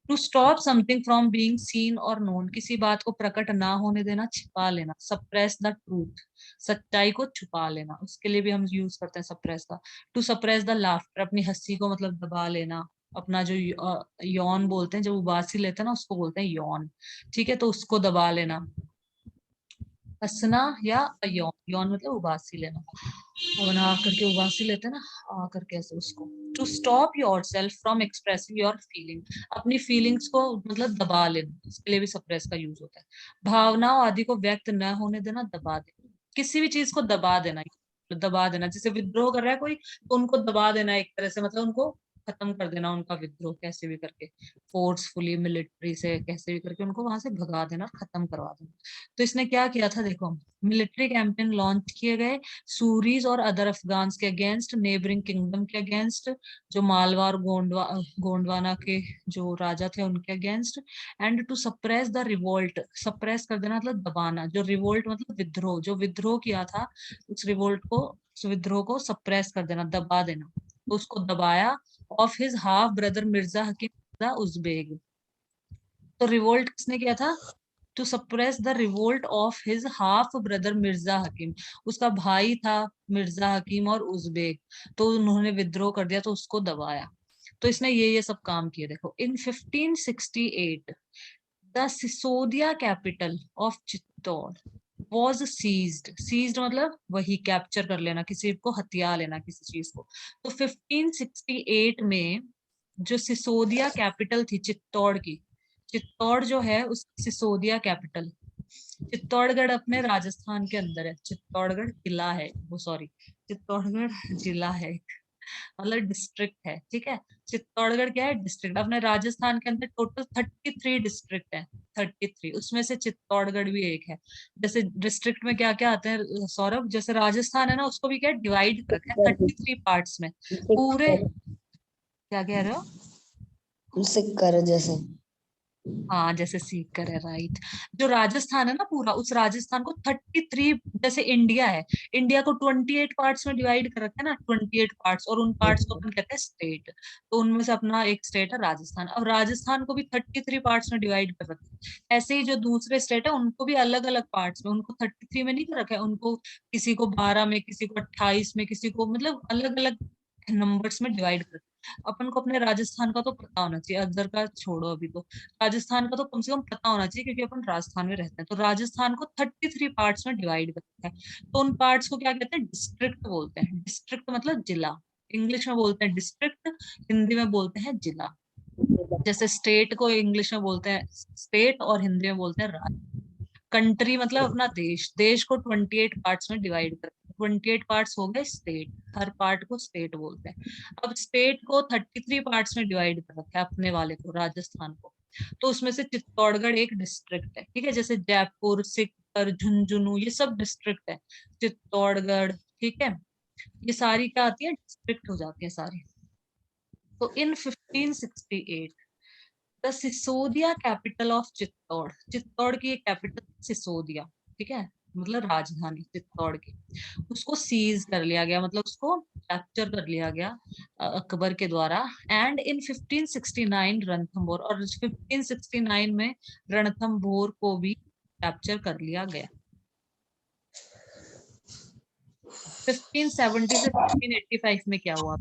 To stop something from being seen और नोन, किसी बात को प्रकट ना होने देना, छिपा लेना, सप्रेस द ट्रूथ, सच्चाई को छुपा लेना, उसके लिए भी हम यूज करते हैं सप्रेस का। टू सप्रेस द लाफ्टर, अपनी हंसी को मतलब दबा लेना, अपना जो यौन बोलते हैं, जब उबासी लेते हैं ना उसको बोलते हैं यौन, ठीक है, तो उसको दबा लेना, हंसना या यौन, यौन मतलब उबासी लेना, और आ करके उबासी लेते हैं ना, आ करके ऐसे उसको। To stop yourself from expressing your feeling, अपनी फीलिंग्स को मतलब दबा लेना, इसके लिए भी सप्रेस का यूज होता है। भावनाओं आदि को व्यक्त न होने देना, दबा देना, किसी भी चीज को दबा देना, दबा देना, जैसे विद्रोह कर रहा है कोई तो उनको दबा देना एक तरह से, मतलब उनको खत्म कर देना, उनका विद्रोह कैसे भी करके, फोर्सफुली मिलिट्री से कैसे भी करके उनको वहां से भगा देना, खत्म करवा देना। तो इसने क्या किया था देखो, मिलिट्री कैंपेन लॉन्च किए गए सूरीज और अदर अफगान्स के अगेंस्ट, नेबरिंग किंगडम के अगेंस्ट, जो मालवा और गोंडवाना के जो राजा थे उनके against. And to suppress the revolt, suppress कर देना मतलब दबाना, जो रिवोल्ट मतलब विद्रोह, जो विद्रोह किया था उस रिवोल्ट को, उस विद्रोह को सप्रेस कर देना, दबा देना, तो उसको दबाया। Of his half brother Mirza Hakim Uzbek, तो रिवोल्ट किसने किया था, to suppress the revolt of his half brother Mirza Hakim, उसका भाई था मिर्जा हकीम और उज़्बेक, तो उन्होंने विद्रोह कर दिया तो उसको दबाया। तो इसने ये सब काम किए। देखो in 1568 the Sisodia capital of Chittor was seized मतलब वही कैप्चर कर लेना, किसी को हथिया लेना किसी चीज को। तो 1568 में जो सिसोदिया कैपिटल थी चित्तौड़ की, चित्तौड़ जो है उस सिसोदिया कैपिटल, चित्तौड़गढ़ अपने राजस्थान के अंदर है, चित्तौड़गढ़ किला है वो, सॉरी, चित्तौड़गढ़ जिला है, मतलब डिस्ट्रिक्ट है, ठीक है। चित्तौड़गढ़ क्या है, डिस्ट्रिक्ट, अपने राजस्थान के अंदर टोटल 33 डिस्ट्रिक्ट है, 33, उसमें से चित्तौड़गढ़ भी एक है। जैसे डिस्ट्रिक्ट में क्या क्या आते हैं सौरभ, जैसे राजस्थान है ना उसको भी क्या डिवाइड कर रखा है 33 पार्ट्स में, पूरे, क्या कह रहे हो, सिक्कर जैसे। हाँ जैसे सीकर है, राइट। जो राजस्थान है ना पूरा, उस राजस्थान को 33, जैसे इंडिया है, इंडिया को 28 पार्ट्स में डिवाइड कर रखा है ना, 28 पार्ट्स, और उन पार्ट्स को अपन कहते हैं स्टेट, तो उनमें से अपना एक स्टेट है राजस्थान। अब राजस्थान को भी 33 पार्ट्स में डिवाइड कर रखा है, ऐसे ही जो दूसरे स्टेट है उनको भी अलग अलग पार्ट्स में, उनको 33 में नहीं कर रखा है, उनको किसी को 12 में, किसी को 28 में, किसी को मतलब अलग अलग नंबर्स में डिवाइड कर, अपन को अपने राजस्थान का तो पता होना चाहिए, अदर का छोड़ो अभी, तो राजस्थान का तो कम से कम पता होना चाहिए, क्योंकि अपन राजस्थान में रहते हैं। तो राजस्थान को 33 पार्ट्स में डिवाइड करता है। तो उन पार्ट्स को क्या कहते हैं, डिस्ट्रिक्ट बोलते हैं। डिस्ट्रिक्ट मतलब जिला, इंग्लिश में बोलते हैं डिस्ट्रिक्ट, हिंदी में बोलते हैं जिला। जैसे स्टेट को इंग्लिश में बोलते हैं स्टेट और हिंदी में बोलते हैं राज्य। कंट्री मतलब अपना देश, देश को 28 पार्ट्स में डिवाइड करते हैं। 28 पार्ट्स हो गए स्टेट, हर पार्ट को स्टेट बोलते हैं। अब स्टेट को 33 पार्ट्स में डिवाइड कर रखा है अपने वाले को, राजस्थान को। तो उसमें से चित्तौड़गढ़ एक डिस्ट्रिक्ट है, ठीक है। जैसे जयपुर, सीकर, झुंझुनू, ये सब डिस्ट्रिक्ट है। चित्तौड़गढ़, ठीक है, ये सारी क्या आती है, डिस्ट्रिक्ट हो जाती है सारी। तो इन 1568 the Sisodia capital of Chittor, Chittor की एक कैपिटल सिसोदिया, ठीक है, मतलब राजधानी चित्तौड़ की, उसको सीज कर लिया गया, मतलब उसको कैप्चर कर लिया गया अकबर के द्वारा। एंड इन 1569 रणथंभौर, और 1569 में रणथंभौर को भी कैप्चर कर लिया गया। 1570 से 1585 में क्या हुआ,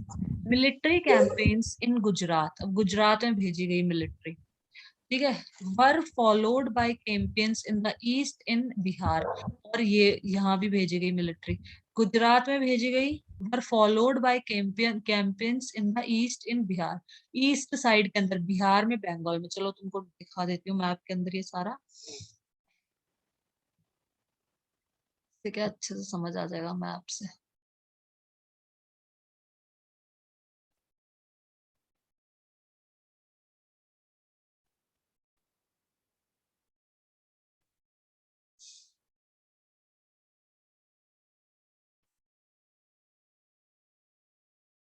मिलिट्री कैंपेन्स इन गुजरात, अब गुजरात में भेजी गई मिलिट्री, ठीक है, were followed by campaigns in the east in Bihar, और ये यहाँ भी भेजी गई मिलिट्री, गुजरात में भेजी गई, वर followed by campaigns in the east in Bihar, east side के अंदर, बिहार में, बंगाल में। चलो तुमको दिखा देती हूँ मैप के अंदर ये सारा, ठीक है, अच्छे से समझ आ जाएगा मैप से।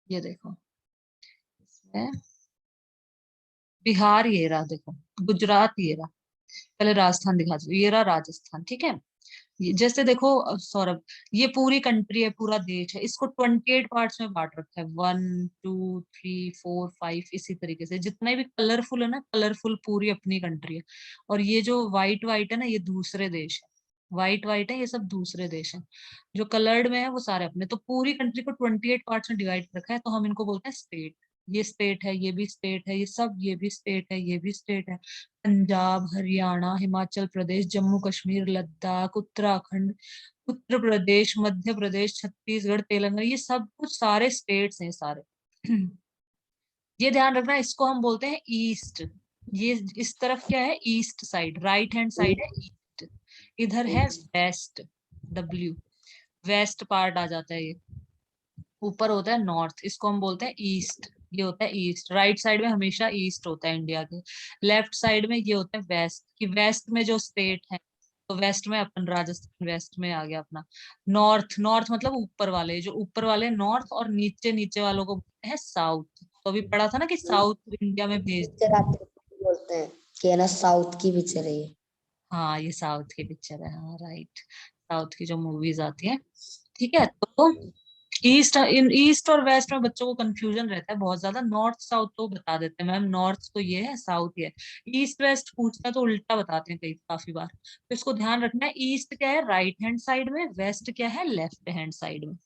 ये देखो, इसमें बिहार ये रहा, देखो गुजरात ये रहा, पहले राजस्थान दिखा दो, ये रहा राजस्थान, ठीक है। जैसे देखो सौरभ, ये पूरी कंट्री है, पूरा देश है, इसको 28 पार्ट्स में बांट रखा है, 1 2 3 4 5, इसी तरीके से जितने भी कलरफुल है ना, कलरफुल पूरी अपनी कंट्री है। और ये जो व्हाइट व्हाइट है ना, ये दूसरे देश है, व्हाइट व्हाइट है, ये सब दूसरे देश है। जो कलर्ड में है वो सारे अपने। तो पूरी कंट्री को 28 पार्ट्स में डिवाइड रखा है, तो हम इनको बोलते हैं स्टेट। ये स्टेट है, ये भी स्टेट है, ये सब, ये भी स्टेट है, ये भी स्टेट है। पंजाब, हरियाणा, हिमाचल प्रदेश, जम्मू कश्मीर, लद्दाख, उत्तराखंड, उत्तर प्रदेश, मध्य प्रदेश, छत्तीसगढ़, तेलंगाना, ये सब कुछ सारे स्टेट्स हैं सारे। ये ध्यान रखना, इसको हम बोलते हैं ईस्ट। ये इस तरफ क्या है, east side, right hand side है ईस्ट। इधर है वेस्ट, डब्ल्यू, वेस्ट पार्ट आ जाता है ये। ऊपर होता है नॉर्थ, इसको हम बोलते हैं ईस्ट। ये होता है ईस्ट, राइट साइड में हमेशा ईस्ट होता है इंडिया के। लेफ्ट साइड में ये होता है वेस्ट, कि वेस्ट में जो स्टेट है, तो वेस्ट में अपन राजस्थान वेस्ट में आ गया अपना। नॉर्थ, नॉर्थ मतलब ऊपर वाले, जो ऊपर वाले नॉर्थ, और नीचे नीचे वालों को बोलते हैं साउथ। तो अभी पढ़ा था ना कि साउथ इंडिया में भेज, पिक्चर आते हैं, बोलते हैं कि है ना साउथ की पिक्चर है ये। हाँ ये साउथ की पिक्चर है, हाँ राइट, साउथ की जो मूवीज आती है, ठीक है। तो ईस्ट, इन ईस्ट और वेस्ट में बच्चों को कंफ्यूजन रहता है बहुत ज्यादा। नॉर्थ साउथ तो बता देते हैं मैम, नॉर्थ तो ये है, साउथ ये है। ईस्ट वेस्ट पूछता है तो उल्टा बताते हैं कई काफी बार, तो इसको ध्यान रखना है। ईस्ट क्या है, राइट हैंड साइड में, वेस्ट क्या है, लेफ्ट हैंड साइड में।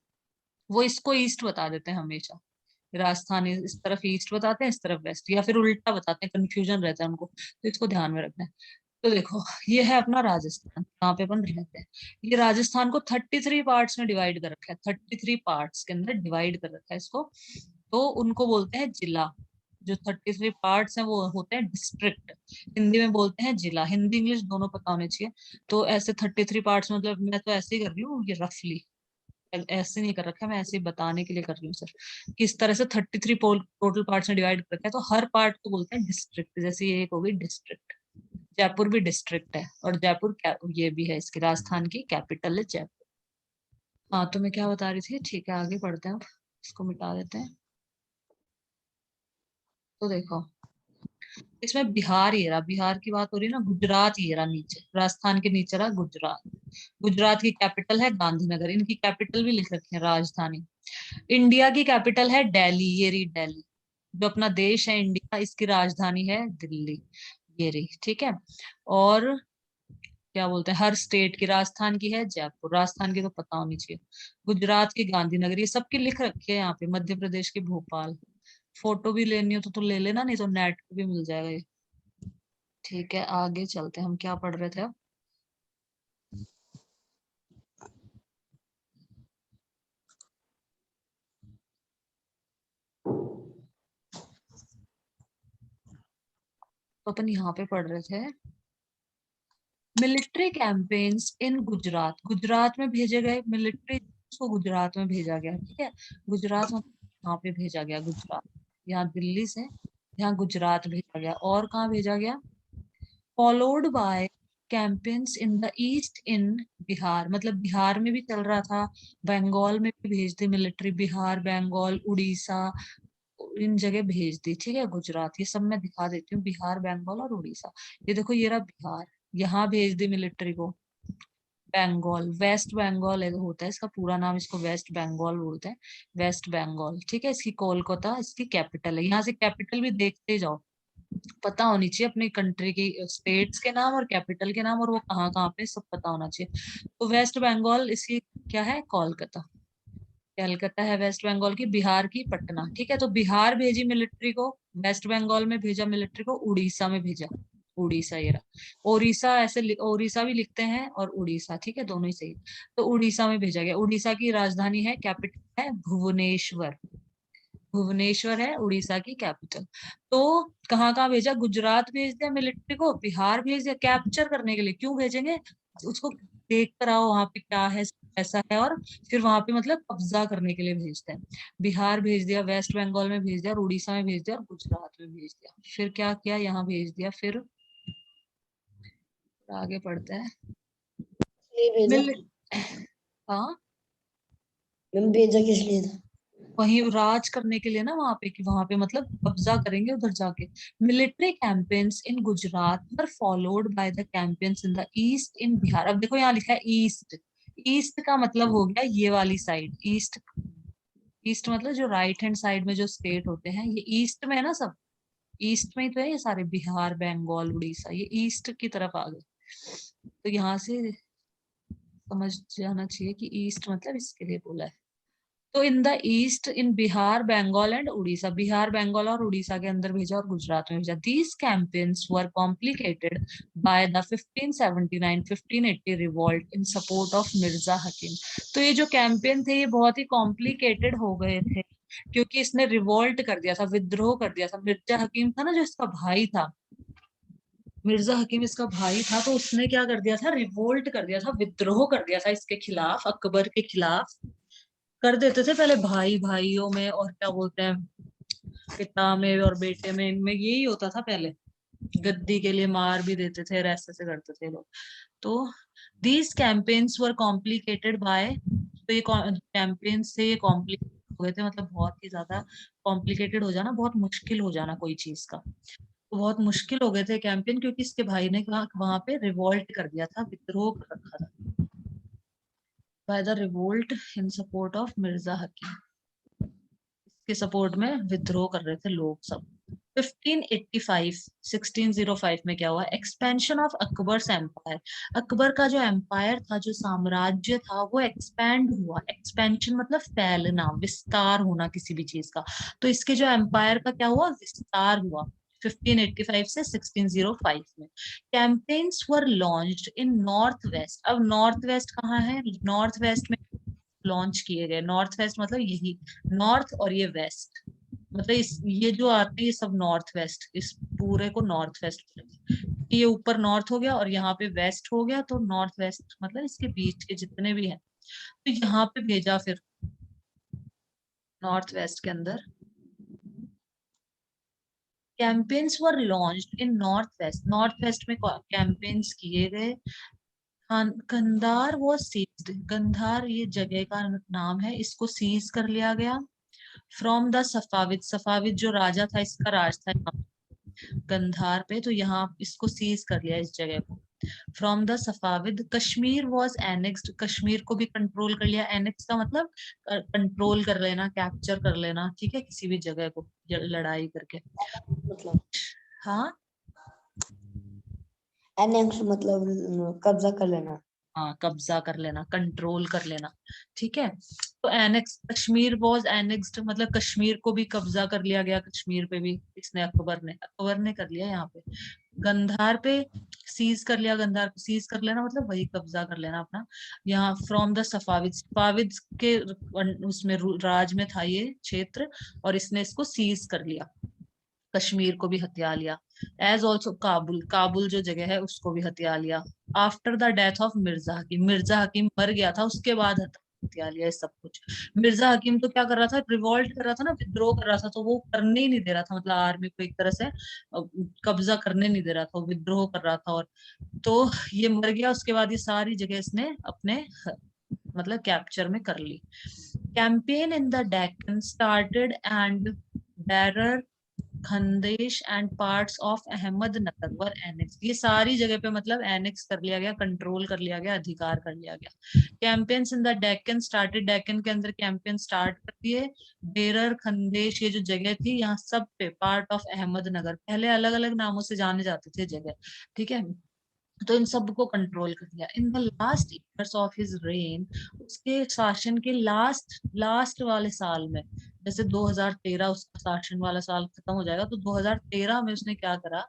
वो इसको ईस्ट बता देते हैं हमेशा, राजस्थान इस तरफ ईस्ट बताते हैं, इस तरफ वेस्ट, या फिर उल्टा बताते हैं, कंफ्यूजन रहता है उनको, तो इसको ध्यान में रखना है। तो देखो, ये है अपना राजस्थान, यहाँ पे अपन रहते हैं। ये राजस्थान को 33 पार्ट्स में डिवाइड कर रखा है, 33 पार्ट्स के अंदर डिवाइड कर रखा है इसको। तो उनको बोलते हैं जिला। जो 33 पार्ट्स हैं वो होते हैं डिस्ट्रिक्ट, हिंदी में बोलते हैं जिला। हिंदी इंग्लिश दोनों पता होने चाहिए। तो ऐसे 33 पार्ट्स, मतलब मैं तो ऐसे ही कर रही हूँ ये रफली, ऐसे नहीं कर रखा है, मैं ऐसे ही बताने के लिए कर रही हूँ सर, किस तरह से 33 टोटल पार्ट्स में डिवाइड कर रखा है। तो हर पार्ट को बोलते हैं डिस्ट्रिक्ट, जैसे ये एक हो गई डिस्ट्रिक्ट। जयपुर भी डिस्ट्रिक्ट है, और जयपुर ये भी है, इसकी राजस्थान की कैपिटल है जयपुर। हाँ तो मैं क्या बता रही थी, ठीक है आगे बढ़ते हैं, अब इसको मिटा देते हैं। तो देखो, इसमें बिहार ये रहा, बिहार की बात हो रही है ना, गुजरात ये रहा नीचे, राजस्थान के नीचे रहा गुजरात। गुजरात की कैपिटल है गांधीनगर, इनकी कैपिटल भी लिख रखी है राजधानी। इंडिया की कैपिटल है दिल्ली, ये रही दिल्ली। जो अपना देश है इंडिया, इसकी राजधानी है दिल्ली, ये रही, ठीक है। और क्या बोलते हैं, हर स्टेट की, राजस्थान की है जयपुर, राजस्थान की तो पता होनी चाहिए, गुजरात की गांधीनगर, ये सबकी लिख रखी है यहाँ पे, मध्य प्रदेश की भोपाल, फोटो भी लेनी हो तो ले लेना, नहीं तो नेट पे भी मिल जाएगा ये। ठीक है, आगे चलते हैं। हम क्या पढ़ रहे थे अब? तो अपन यहाँ पे पढ़ रहे थे military campaigns in Gujarat. Gujarat में भेजे गए मिलिट्री को, गुजरात में भेजा गया। ठीक है, गुजरात में यहाँ पे भेजा गया, गुजरात, यहाँ दिल्ली से यहाँ गुजरात भेजा गया। और कहाँ भेजा गया? Followed by campaigns in the east in Bihar, मतलब बिहार में भी चल रहा था, बंगाल में भी भेज दी मिलिट्री, बिहार, बंगाल, उड़ीसा, इन जगह भेज दी। ठीक है, गुजरात, ये सब मैं दिखा देती हूँ, बिहार, बंगाल और उड़ीसा। ये देखो, ये रहा बिहार, यहाँ भेज दी मिलिट्री को। बंगाल, वेस्ट बंगाल होता है इसका पूरा नाम, इसको वेस्ट बंगाल बोलते हैं, वेस्ट बंगाल। ठीक है, इसकी कोलकाता इसकी कैपिटल है। यहाँ से कैपिटल भी देखते जाओ, पता होनी चाहिए अपनी कंट्री की स्टेट्स के नाम और कैपिटल के नाम, और वो कहाँ कहाँ पे, सब पता होना चाहिए। तो वेस्ट बंगाल इसकी क्या है? कोलकाता, कलकत्ता है वेस्ट बंगाल की, बिहार की पटना। ठीक है, तो बिहार भेजी मिलिट्री को, वेस्ट बंगाल में भेजा मिलिट्री को, उड़ीसा में भेजा, उड़ीसा, ये रहा ओडिशा, ऐसे ओडिशा भी लिखते हैं और उड़ीसा, ठीक है, दोनों ही सही। तो उड़ीसा में भेजा गया। उड़ीसा की राजधानी है, कैपिटल है भुवनेश्वर, भुवनेश्वर है उड़ीसा की कैपिटल। तो कहाँ कहाँ भेजा? गुजरात भेज दिया मिलिट्री को, बिहार भेज दिया कैप्चर करने के लिए। क्यों भेजेंगे? उसको देख कर आओ वहां पे क्या है, ऐसा है, और फिर वहां पे मतलब कब्जा करने के लिए भेजते हैं। बिहार भेज दिया, वेस्ट बंगाल में भेज दिया, और उड़ीसा में भेज दिया, और गुजरात में भेज दिया। फिर क्या किया? यहाँ भेज दिया। फिर आगे पढ़ते हैं। ये भेजा। मिल हाँ, मैम भेजा किस लिए था? वहीं राज करने के लिए ना, वहां पे, कि वहां पे मतलब कब्जा करेंगे उधर जाके। Military campaigns in Gujarat were followed by the campaigns in the east in Bihar. अब देखो यहाँ लिखा है ईस्ट, ईस्ट का मतलब हो गया ये वाली साइड, ईस्ट। ईस्ट मतलब जो राइट हैंड साइड में जो स्टेट होते हैं, ये ईस्ट में है ना सब, ईस्ट में ही तो है ये सारे, बिहार, बंगाल, उड़ीसा, ये ईस्ट की तरफ आ गए। तो यहाँ से समझ जाना चाहिए कि ईस्ट मतलब इसके लिए बोला है। तो in the east in Bihar, Bengal and Orissa, Bihar, Bengal और उड़ीसा के अंदर भेजा, और गुजरात में भेजा। These campaigns were complicated by the 1579-1580 revolt in support of Mirza Hakim. तो ये जो कैंपेन थे, ये बहुत ही कॉम्प्लिकेटेड हो गए थे, क्योंकि इसने रिवॉल्ट कर दिया था, विद्रोह कर दिया था। मिर्जा हकीम था ना, जो इसका भाई था, मिर्जा हकीम इसका भाई था, तो उसने क्या कर दिया था? रिवोल्ट कर दिया था, विद्रोह कर दिया था इसके खिलाफ, अकबर के खिलाफ। कर देते थे पहले भाई भाइयों में, और क्या बोलते हैं, पिता में और बेटे में, इनमें यही होता था पहले। गद्दी के लिए मार भी देते थे, और ऐसे से करते थे लोग। तो these campaigns were complicated by, तो ये कैंपेन से ये कॉम्प्लिकेट हो गए थे, मतलब बहुत ही ज्यादा कॉम्प्लिकेटेड हो जाना, बहुत मुश्किल हो जाना कोई चीज का। तो बहुत मुश्किल हो गए थे कैंपेन, क्योंकि इसके भाई ने वहां पे रिवोल्ट कर दिया था, विद्रोह कर रखा था, by the revolt in support of Mirza Hakim. के सपोर्ट में विद्रोह कर रहे थे लोग सब। 1585 1605 में क्या हुआ? Expansion of Akbar's empire. Akbar का जो एम्पायर था, जो साम्राज्य था, वो एक्सपैंड हुआ। एक्सपेंशन मतलब फैलना, विस्तार होना किसी भी चीज का। तो इसके जो एम्पायर का क्या हुआ? विस्तार हुआ 1585 से 1605 में। Campaigns were launched in north west. अब नॉर्थ वेस्ट कहाँ है? नॉर्थ वेस्ट में लॉन्च किए गए। नॉर्थ वेस्ट मतलब यही, नॉर्थ और ये वेस्ट, मतलब इस ये जो आते हैं ये सब नॉर्थ वेस्ट, इस पूरे को नॉर्थ वेस्ट बोलेंगे। ये ऊपर नॉर्थ हो गया और यहाँ पे वेस्ट हो गया, तो नॉर्थ वेस्ट मतलब इसके बीच के जितने भी हैं, तो यहाँ पे भेजा फिर नॉर्थ वेस्ट के अंदर। Campaigns were launched in north west, north west में कैंपेन्स किए गए। हाँ, गंधार वो सीज्ड, गंधार ये जगह का नाम है, इसको सीज कर लिया गया। फ्रॉम द सफाविद, सफाविद जो राजा था, इसका राज था यहाँ गंधार पे, तो यहाँ इसको सीज कर लिया इस जगह को। From the Safavid Kashmir was annexed, Kashmir को भी कंट्रोल कर लिया। एनेक्स का मतलब कंट्रोल कर लेना, कैप्चर कर लेना, ठीक है, किसी भी जगह को लड़ाई करके। मतलब हाँ, एनेक्स मतलब कब्जा कर लेना। हाँ, कब्जा कर लेना, कंट्रोल कर लेना, ठीक है। तो एनेक्स, कश्मीर वॉज एनेक्स्ड, मतलब कश्मीर को भी कब्जा कर लिया गया, कश्मीर पे भी इसने, अकबर ने कर लिया यहाँ पे। गंधार पे सीज कर लिया, गंधार को सीज कर लेना मतलब वही कब्जा कर लेना अपना। यहाँ फ्रॉम द सफाविद्स, सफाविद्स के उसमें राज में था ये क्षेत्र, और इसने इसको सीज कर लिया, कश्मीर को भी हथिया लिया। एज ऑल्सो काबुल, काबुल जो जगह है उसको भी हथिया लिया। After the death of Mirza Hakim, Mirza Hakim मर गया था उसके बाद हथिया लिया ये सब कुछ। मिर्जा हकीम तो क्या कर रहा था, रिवॉल्ट कर रहा था ना, विद्रोह कर रहा था, तो वो करने ही नहीं दे रहा था, मतलब आर्मी को एक तरह से कब्जा करने नहीं दे रहा था, वो विद्रोह कर रहा था। और तो ये मर गया, उसके बाद ये सारी जगह इसने अपने मतलब कैप्चर में कर ली। Campaign in the Deccan started and Berar, Khandesh and parts of Ahmednagar were annex, ये सारी जगह पे मतलब एनेक्स कर लिया गया, कंट्रोल कर लिया गया, अधिकार कर लिया गया। Campaigns in the Deccan started, Deccan के अंदर कैंपेन स्टार्ट कर दिए। बेरर, खंदेश, ये जो जगह थी यहाँ सब पे, पार्ट ऑफ अहमदनगर, पहले अलग अलग नामों से जाने जाते थे जगह, ठीक है। तो इन सबको कंट्रोल कर लिया। In the last years of his rain, उसके शासन के लास्ट लास्ट वाले साल में, जैसे 2013 उसका शासन वाला साल खत्म हो जाएगा, तो 2013 में उसने क्या करा,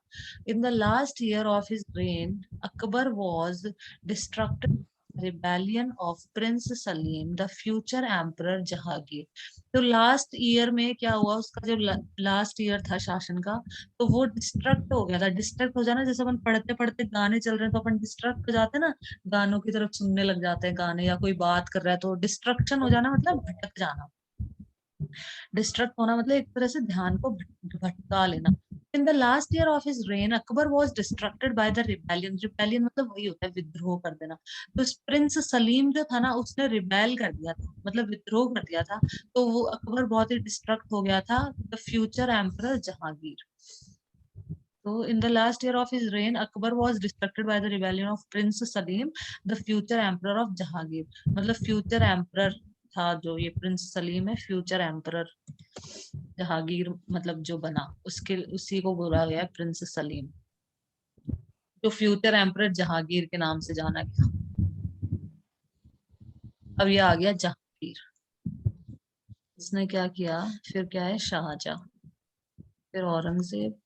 in the last year of his rain Akbar was distracted rebellion of Prince Salim the future emperor Jahangir. तो लास्ट ईयर में क्या हुआ, उसका जो लास्ट ईयर था शासन का, तो वो डिस्ट्रक्ट हो गया था। डिस्ट्रक्ट हो जाना, जैसे अपन पढ़ते पढ़ते गाने चल रहे हैं तो अपन डिस्ट्रक्ट हो जाते हैं ना, गानों की तरफ सुनने लग जाते हैं गाने, या कोई बात कर रहा है तो डिस्ट्रक्शन हो जाना मतलब भटक जाना। डिस्ट्रक्ट होना मतलब एक तरह से ध्यान को भटका लेना। In the last year of his rain Akbar was distracted by the rebellion, rebellion मतलब वही होता है विद्रोह कर देना। तो प्रिंस सलीम जो था ना, उसने रिबेल कर दिया था, मतलब विद्रोह कर दिया था, तो वो अकबर बहुत ही डिस्ट्रक्ट हो गया था। द फ्यूचर एम्परर जहांगीर, तो in the last year of his reign, Akbar was distracted by the rebellion of Prince Salim, the future emperor of Jahangir। मतलब फ्यूचर एम्परर था जो ये प्रिंस सलीम है, फ्यूचर एम्परर जहांगीर मतलब जो बना, उसके उसी को बोला गया प्रिंस सलीम, जो फ्यूचर एम्परर जहांगीर के नाम से जाना गया। अब ये आ गया जहांगीर, इसने क्या किया, फिर क्या है शाहजहां, फिर औरंगजेब।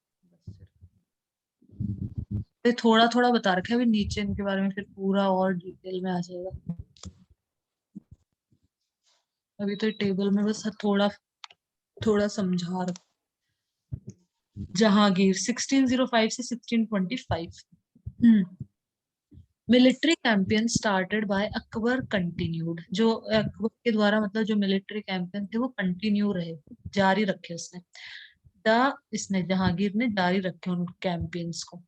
फिर थोड़ा थोड़ा बता रखा है, अभी नीचे इनके बारे में फिर पूरा और डिटेल में आ जाएगा। अभी तो टेबल में बस थोड़ा थोड़ा समझा रहा। जहांगीर 1605 से 1625। Military campaign started by Akbar continued, जो अकबर के द्वारा मतलब जो मिलिट्री कैंपेन थे वो कंटिन्यू रहे, जारी रखे उसने। इसने जहांगीर ने जारी रखे उन कैंपेन्स को,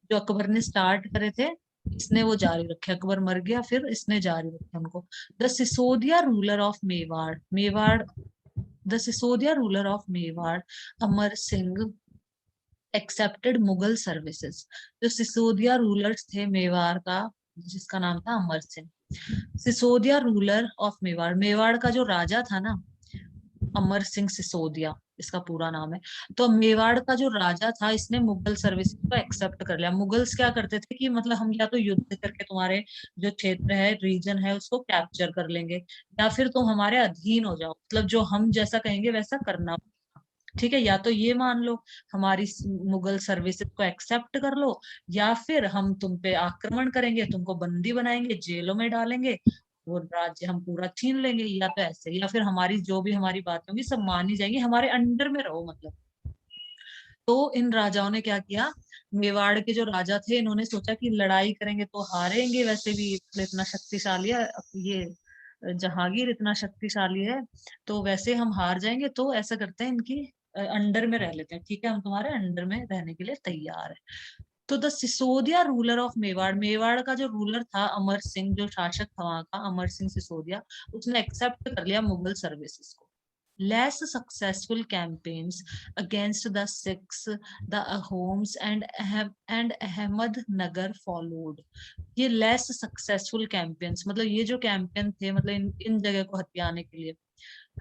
जो अकबर ने स्टार्ट करे थे, इसने वो जारी रखे। अकबर मर गया, फिर इसने जारी रखे उनको। The Sisodia ruler of Mewar, Mewar, the Sisodia ruler of Mewar Amar Singh accepted Mughal services, जो सिसोदिया रूलर्स थे मेवाड़ का, जिसका नाम था अमर सिंह। सिसोदिया रूलर ऑफ मेवाड़, मेवाड़ का जो राजा था ना, अमर सिंह सिसोदिया इसका पूरा नाम है। तो मेवाड़ का जो राजा था, इसने मुगल सर्विस को एक्सेप्ट कर लिया। मुगल्स क्या करते थे कि मतलब हम या तो युद्ध करके तुम्हारे जो क्षेत्र है, रीजन है, उसको कैप्चर कर लेंगे, या फिर तुम हमारे अधीन हो जाओ, मतलब जो हम जैसा कहेंगे वैसा करना, ठीक है। या तो ये मान लो हमारी मुगल सर्विसेज को एक्सेप्ट कर लो, या फिर हम तुम पे आक्रमण करेंगे, तुमको बंदी बनाएंगे, जेलों में डालेंगे, वो राज्य हम पूरा छीन लेंगे, या तो ऐसे, या फिर हमारी जो भी हमारी बातें होंगी सब मानी जाएंगी, हमारे अंडर में रहो मतलब। तो इन राजाओं ने क्या किया, मेवाड़ के जो राजा थे, इन्होंने सोचा कि लड़ाई करेंगे तो हारेंगे, वैसे भी इतना शक्तिशाली है ये जहांगीर, इतना शक्तिशाली है, तो वैसे हम हार जाएंगे, तो ऐसा करते हैं इनकी अंडर में रह लेते हैं, ठीक है, हम तुम्हारे अंडर में रहने के लिए तैयार है। तो the Sisodia ruler of Mewar, Mewar का जो रूलर था अमर सिंह, जो शासक था वहां का, अमर सिंह सिसोदिया, उसने एक्सेप्ट कर लिया मुगल सर्विसेज को। Less successful campaigns against the Sikhs, the Ahoms and Ahmednagar followed। ये less successful campaigns मतलब ये जो कैंपेन थे, मतलब इन जगह को हथियाने के लिए,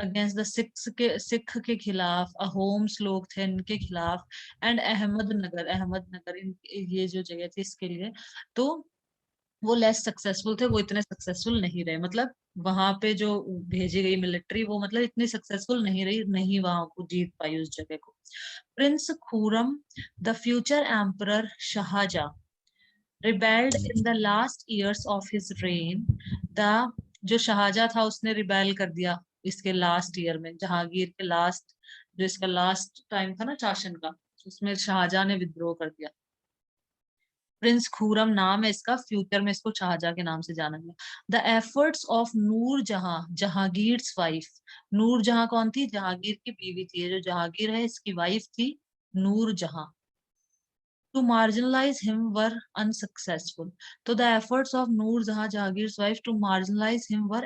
अगेंस्ट द सिख के खिलाफ, अहोम्स लोग थे इनके खिलाफ, एंड अहमदनगर, ये जो जगह थी इसके लिए। तो वो लेस सक्सेसफुल थे, वो इतने सक्सेसफुल नहीं रहे, मतलब वहां पे जो भेजी गई मिलिट्री वो मतलब इतनी सक्सेसफुल नहीं रही, नहीं वहां को जीत पाई उस जगह को। Prince Khurram the future emperor Shah Jahan rebelled in the last years of his reign। the जो शाहजहां था उसने रिबेल कर दिया इसके लास्ट ईयर में, जहांगीर के लास्ट, जो इसका लास्ट टाइम था ना शासन का, उसमें शाहजहां ने विद्रोह कर दिया। प्रिंस खुरम नाम है इसका, फ्यूचर में इसको शाहजहां के नाम से जाना गया। The efforts of Nur Jahan, Jahangir wife, नूर जहां कौन थी, जहांगीर की बीवी थी, ये जो जहांगीर है इसकी वाइफ थी नूर जहां। To marginalize him were unsuccessful। तो the efforts of Noor Jahan Jahangir's wife to marginalize him were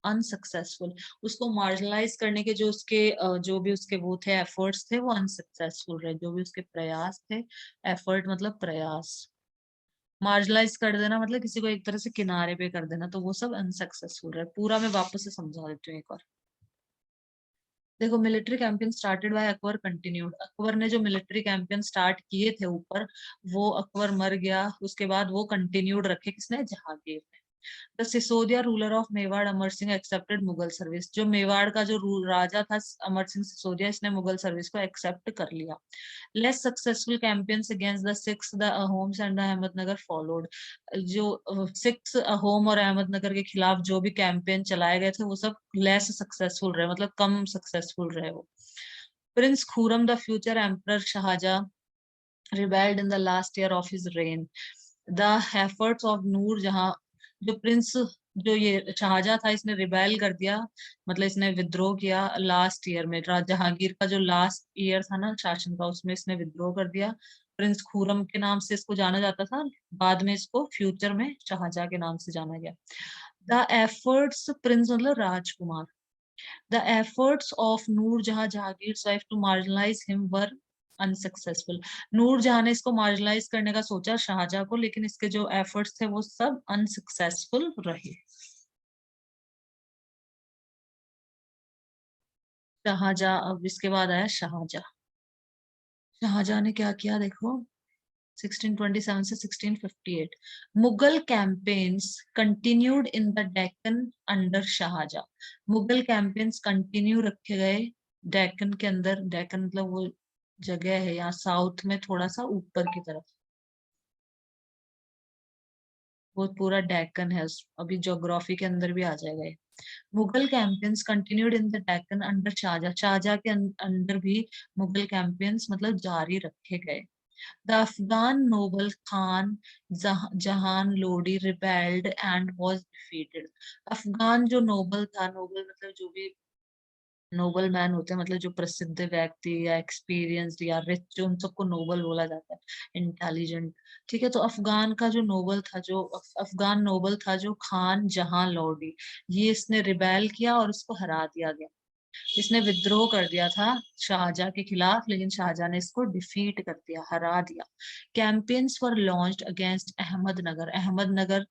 unsuccessful। उसको marginalize करने के जो उसके जो भी उसके वो थे efforts थे वो unsuccessful रहे, जो भी उसके प्रयास थे, effort मतलब प्रयास, marginalize कर देना मतलब किसी को एक तरह से किनारे पे कर देना, तो वो सब unsuccessful रहे। पूरा मैं वापस से समझा देती हूँ एक बार। देखो, military campaign started by Akbar continued. Akbar ने जो मिलिट्री कैंपेन स्टार्ट किए थे ऊपर, वो अकबर मर गया उसके बाद वो कंटिन्यूड रखे किसने, जहांगीर ने। The Sisodia ruler of Mewar Amar Singh accepted Mughal service. जो मेवाड़ का जो राजा था अमर सिंह सिसोदिया, इसने मुगल सर्विस को एक्सेप्ट कर लिया। Less successful campaigns against the Sikhs, the Ahoms and the Ahmednagar followed. जो सिख्स, अहोम और अहमदनगर के खिलाफ जो भी कैंपेन चलाए गए थे वो सब लेस सक्सेसफुल रहे, मतलब कम सक्सेसफुल रहे वो। Prince Khurram the future emperor Shah Jahan rebelled in the last year of his reign। The efforts of नूर जहां, जो प्रिंस, जो ये शाहजहां था इसने रिबेल कर दिया, मतलब इसने विद्रोह किया लास्ट ईयर में, जहांगीर का जो लास्ट ईयर था ना शासन का, उसमें इसने विद्रोह कर दिया। प्रिंस खुरम के नाम से इसको जाना जाता था, बाद में इसको फ्यूचर में शाहजहां के नाम से जाना गया। द एफर्ट्स, प्रिंस मतलब राजकुमार, the efforts of Nur Jahan Jahangir wife to marginalize him were unsuccessful. Nur Jahan ने इसको मार्जिनलाइज करने का सोचा शाहजहां को, लेकिन इसके जो एफर्ट्स थे वो सब अनसक्सेसफुल रहे। शाहजहां, अब इसके बाद आया शाहजहां। शाहजहां ने क्या किया देखो, 1627 से 1658 Mughal campaigns continued in the Deccan under Shah Jahan. Mughal campaigns continue रखे गए डेक्कन के अंदर, डेक्कन मतलब वो जगह है यहाँ साउथ में थोड़ा सा ऊपर की तरफ, वो पूरा डेक्कन है, अभी ज्योग्राफी के अंदर भी आ जाएगा ये। Mughal campaigns continued in the Deccan under Shah Jahan, Shah Jahan के अंदर भी मुगल कैंपेन्स मतलब जारी रखे गए। The Afghan noble Khan Jahan Lodi rebelled and was defeated। Afghan जो नोबल था, नोबल मतलब जो भी नोबल मैन होते हैं, मतलब जो प्रसिद्ध व्यक्ति या एक्सपीरियंस्ड या रिच, जो उन सबको नोबल बोला जाता है, इंटेलिजेंट। ठीक है, तो अफगान का जो नोबल था, जो अफगान नोबल था जो खान जहां लोडी, ये इसने रिबेल किया और इसको हरा दिया गया। इसने विद्रोह कर दिया था शाहजहां के खिलाफ, लेकिन शाहजहां ने इसको डिफीट कर दिया, हरा दिया। Campaigns were launched against Ahmednagar, Ahmednagar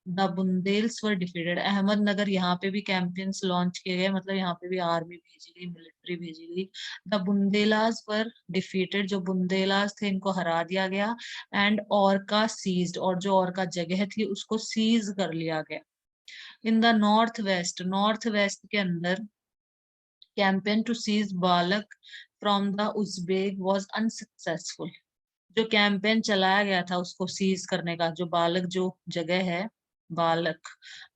the Bundelas were defeated. Ahmednagar यहाँ पे भी कैंपेन्स लॉन्च किए गए, मतलब यहाँ पे भी आर्मी भेजी गई, मिलिट्री भेजी गई। द बुंदेलास वर डिफीटेड, जो बुंदेलास थे इनको हरा दिया गया। एंड औरका सीज्ड, और जो औरका जगह थी उसको सीज कर लिया गया। In the north west, north west के अंदर campaign to seize Balak from the Uzbek was unsuccessful। जो कैंपेन चलाया गया था उसको सीज करने का, जो बालक जो जगह है, बालक,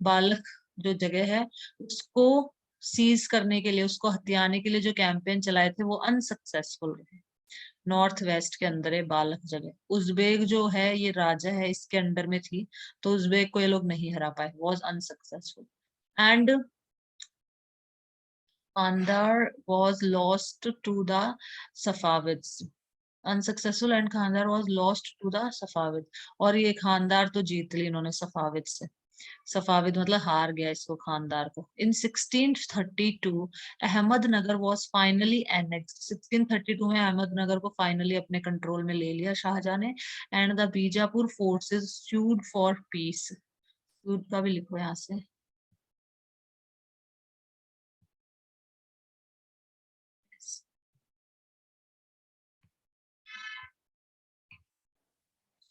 बालक जो जगह है उसको सीज करने के लिए, उसको हथियाने के लिए जो कैंपेन चलाए थे वो अनसक्सेसफुल रहे। नॉर्थ वेस्ट के अंदर है बालक जगह, उज्बेक जो है ये राजा है इसके अंडर में थी, तो उज्बेक को ये लोग नहीं हरा पाए, was unsuccessful. And Kandar was lost to the Safavids। Unsuccessful and Kandahar was lost to the Safavids. और ये खानदार तो जीत ली इन्होंने सफाविद से, सफाविद मतलब हार गया इसको, खानदार को। इन 1632 अहमदनगर वॉज फाइनली एनेक्स्ड। 1632 में अहमदनगर को फाइनली अपने कंट्रोल में ले लिया शाहजहां ने। And the Bijapur forces sued for peace. Sued का भी लिखो यहाँ से,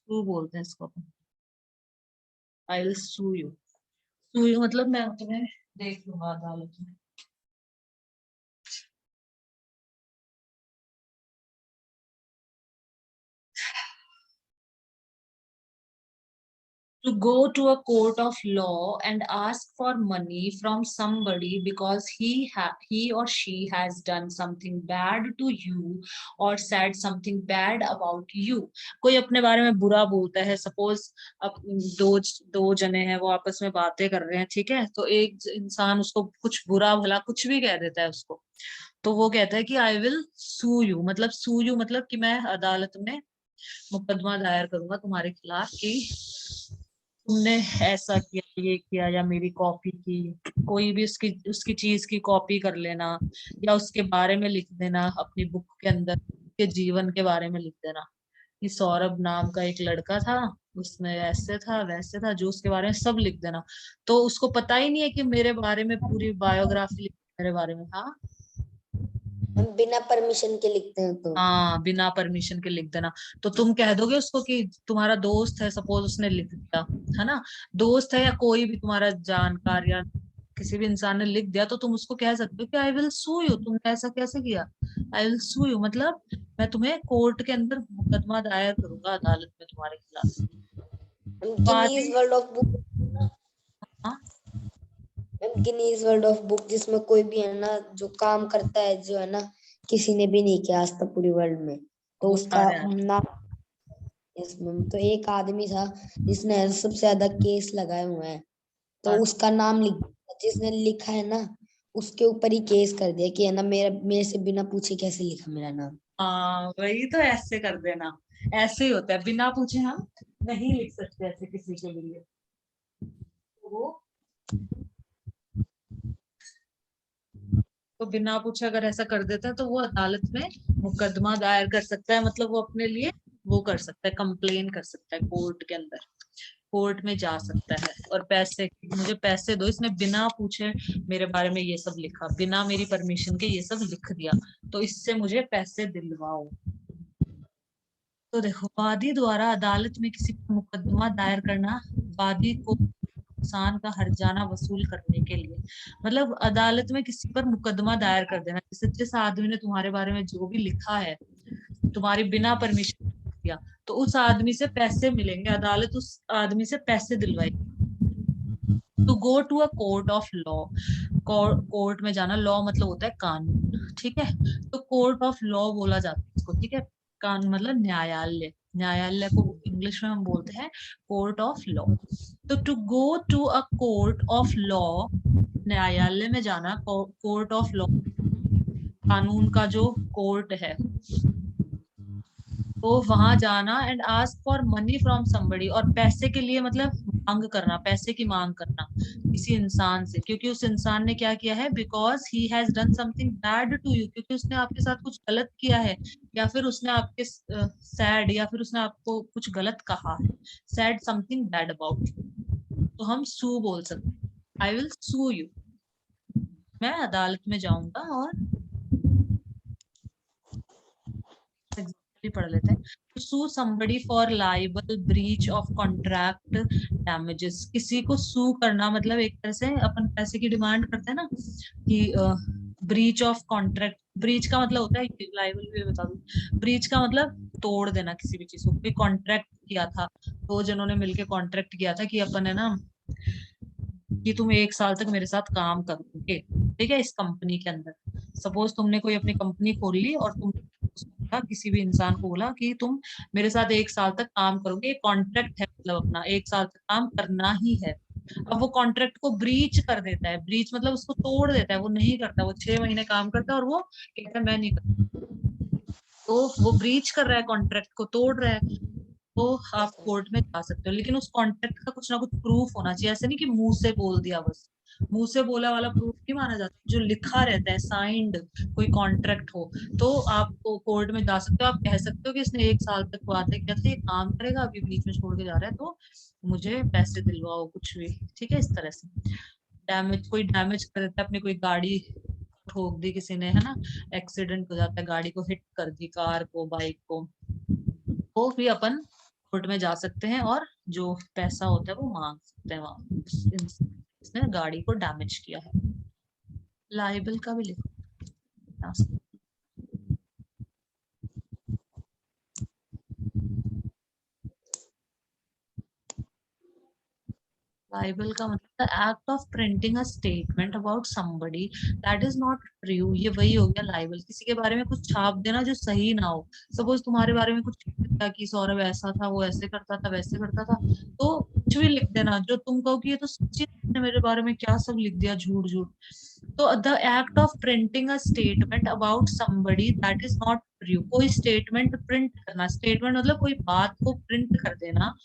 सू बोलते हैं इसको। I will sue you. Sue you मतलब मैं तुम्हें देख लूंगा अदालत में। To go to a court of law and ask for money from somebody because he or she has done something bad to you or said something bad about you। कोई अपने बारे में बुरा बोलता है, सपोज अब दो दो जने हैं, वो आपस में बातें कर रहे हैं, ठीक है, तो एक इंसान उसको कुछ बुरा भला कुछ भी कह देता है उसको, तो वो कहता है कि आई विल सू यू। मतलब सू यू मतलब कि मैं अदालत में मुकदमा दायर करूंगा तुम्हारे खिलाफ कि तुमने ऐसा किया, ये किया, या मेरी कॉपी की, कोई भी उसकी उसकी चीज की कॉपी कर लेना, या उसके बारे में लिख देना अपनी बुक के अंदर, के जीवन के बारे में लिख देना कि सौरभ नाम का एक लड़का था, उसने ऐसे था वैसे था, जो उसके बारे में सब लिख देना। तो उसको पता ही नहीं है कि मेरे बारे में पूरी बायोग्राफी लिख मेरे बारे में। हाँ हम बिना परमिशन के लिखते हैं तो। हाँ, बिना परमिशन के लिख देना। तो तुम कह दोगे उसको कि तुम्हारा दोस्त है, सपोज उसने लिख दिया, है ना, दोस्त है या कोई भी तुम्हारा जानकार या किसी भी इंसान ने लिख दिया, तो तुम उसको कह सकते हो कि आई विल सू यू, तुमने ऐसा कैसे किया, आई विल सू यू, मतलब मैं तुम्हें कोर्ट के अंदर मुकदमा दायर करूंगा अदालत में तुम्हारे खिलाफ। हम वादी। गिनीज वर्ल्ड ऑफ बुक, हाँ गिनीज वर्ल्ड ऑफ बुक जिसमें कोई भी है ना जो काम करता है, जो है ना किसी ने भी नहीं किया आज तक पूरी वर्ल्ड में, तो वो उसका सारे नाम। इसमें तो एक आदमी था जिसने सबसे ज्यादा केस लगाए हुए हैं, तो अच्छा, उसका नाम लिख दिया। जिसने लिखा है ना उसके ऊपर ही केस कर दिया कि है ना मेरे से बिना पूछे कैसे लिखा मेरा नाम। हाँ वही तो, ऐसे कर देना, ऐसे ही होता है, बिना पूछे हम नहीं लिख सकते ऐसे किसी के लिए। वो तो बिना पूछे अगर ऐसा कर देता है तो वो अदालत में मुकदमा दायर कर सकता है, मतलब वो अपने लिए वो कर सकता है, कंप्लेन कर सकता है कोर्ट के अंदर, कोर्ट में जा सकता है। और पैसे, मुझे पैसे दो, इसने बिना पूछे मेरे बारे में ये सब लिखा, बिना मेरी परमिशन के ये सब लिख दिया, तो इससे मुझे पैसे दिलवाओ। तो देखो, वादी द्वारा अदालत में किसी पर मुकदमा दायर करना, वादी को नुकसान का हर्जाना वसूल करने के लिए, मतलब अदालत में किसी पर मुकदमा दायर कर देना, जैसे जिस आदमी ने तुम्हारे बारे में जो भी लिखा है तुम्हारी बिना परमिशन किया, तो उस आदमी से पैसे मिलेंगे, अदालत उस आदमी से पैसे दिलवाएगी। To go to a court of law, court में जाना, लॉ मतलब होता है कानून, ठीक है, तो कोर्ट ऑफ लॉ बोला जाता है इसको, ठीक है, कानून मतलब न्यायालय, न्यायालय को इंग्लिश में हम बोलते हैं कोर्ट ऑफ लॉ। तो to go to a court of law, न्यायालय में जाना, कोर्ट ऑफ लॉ, कानून का जो कोर्ट है, तो वहां जाना and ask for money from somebody, और पैसे के लिए मतलब मांग करना, पैसे की मांग करना किसी इंसान से, क्योंकि उस इंसान ने क्या किया है, because he has done something bad to you, क्योंकि उसने आपके साथ कुछ गलत किया है, या फिर उसने आपके सैड, या फिर उसने आपको कुछ गलत कहा है, sad something bad about you, तो हम सू बोल सकते हैं, आई विल सू यू, मैं अदालत में जाऊंगा और एग्जाम्पल पढ़ लेते हैं। To sue somebody for libel, breach of contract, damages, किसी को सू करना मतलब एक तरह से अपन पैसे की डिमांड करते हैं ना, कि ब्रीच ऑफ कॉन्ट्रैक्ट, ब्रीच का मतलब होता है, लाइबल भी बता दूं, ब्रीच का मतलब तोड़ देना किसी भी चीज को, कोई कॉन्ट्रैक्ट किया था, दो जनों ने मिलके कॉन्ट्रैक्ट किया था कि अपन है ना कि तुम एक साल तक मेरे साथ काम करोगे, ठीक है, इस कंपनी के अंदर, सपोज तुमने कोई अपनी कंपनी खोल ली और तुम किसी भी इंसान को बोला कि तुम मेरे साथ एक साल तक काम करोगे, कॉन्ट्रैक्ट है, मतलब अपना एक साल तक काम करना ही है। अब वो कॉन्ट्रैक्ट को ब्रीच कर देता है, ब्रीच मतलब उसको तोड़ देता है, वो नहीं करता, वो 6 महीने काम करता है और वो कहता है मैं नहीं करता, तो वो ब्रीच कर रहा है, कॉन्ट्रैक्ट को तोड़ रहा है, तो आप कोर्ट में जा सकते हो, लेकिन उस कॉन्ट्रैक्ट का कुछ ना कुछ प्रूफ होना चाहिए, ऐसे नहीं कि मुंह से बोल दिया बस, मुंह से बोला वाला प्रूफ नहीं माना जाता, जो लिखा रहता है, साइंड कोई कॉन्ट्रैक्ट हो, तो आप कोर्ट में जा सकते हो, आप कह सकते हो कि इसने एक साल तक वादे किया था ये काम करेगा, अभी बीच में छोड़ के जा रहा है, तो मुझे पैसे दिलवाओ कुछ भी, ठीक है, इस तरह से। डैमेज, कोई डैमेज कर देता है, अपनी कोई गाड़ी ठोक दी किसी ने, है ना, एक्सीडेंट हो जाता है, गाड़ी को हिट कर दी, कार को, बाइक को, तो भी अपन कोर्ट में जा सकते हैं और जो पैसा होता है वो मांग सकते हैं वहां, इसने गाड़ी को डैमेज किया है। लाइबल का भी लिखो। लाइबल का मतलब act of printing a statement about somebody that is not true. ये वही हो गया लाइबल, किसी के बारे में कुछ छाप देना जो सही ना हो। सपोज तुम्हारे बारे में कुछ लिख दिया कि सौरभ ऐसा था, वो ऐसे करता था, वैसे करता था, तो कुछ भी लिख देना जो तुम कहो कि ये तो सच्ची ने मेरे बारे में क्या सब लिख दिया, झूठ झूठ। तो the act of printing a statement about somebody that is not true. कोई स्टेटमेंट प्रिंट करना, स्टेटमेंट मतलब कोई बात को प्रिंट कर देना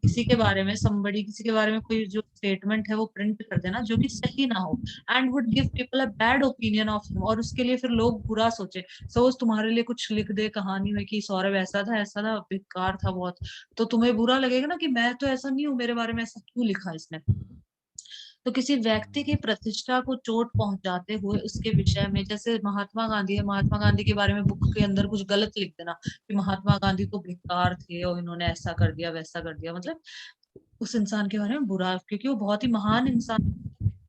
किसी के बारे में, somebody किसी के बारे में कोई जो स्टेटमेंट है वो प्रिंट कर देना जो कि सही ना हो, and would give people a bad opinion of him, और उसके लिए फिर लोग बुरा सोचे। सपोज तुम्हारे लिए कुछ लिख दे कहानी में कि सौरभ ऐसा था बेकार था बहुत, तो तुम्हें बुरा लगेगा ना कि मैं तो ऐसा नहीं हूँ, मेरे बारे में ऐसा क्यों लिखा इसने। तो किसी व्यक्ति की प्रतिष्ठा को चोट पहुंचाते हुए उसके विषय में, जैसे महात्मा गांधी है, महात्मा गांधी के बारे में बुक के अंदर कुछ गलत लिख देना कि महात्मा गांधी तो बेकार थे और इन्होंने ऐसा कर दिया वैसा कर दिया, मतलब उस इंसान के बारे में बुरा, क्योंकि वो बहुत ही महान इंसान।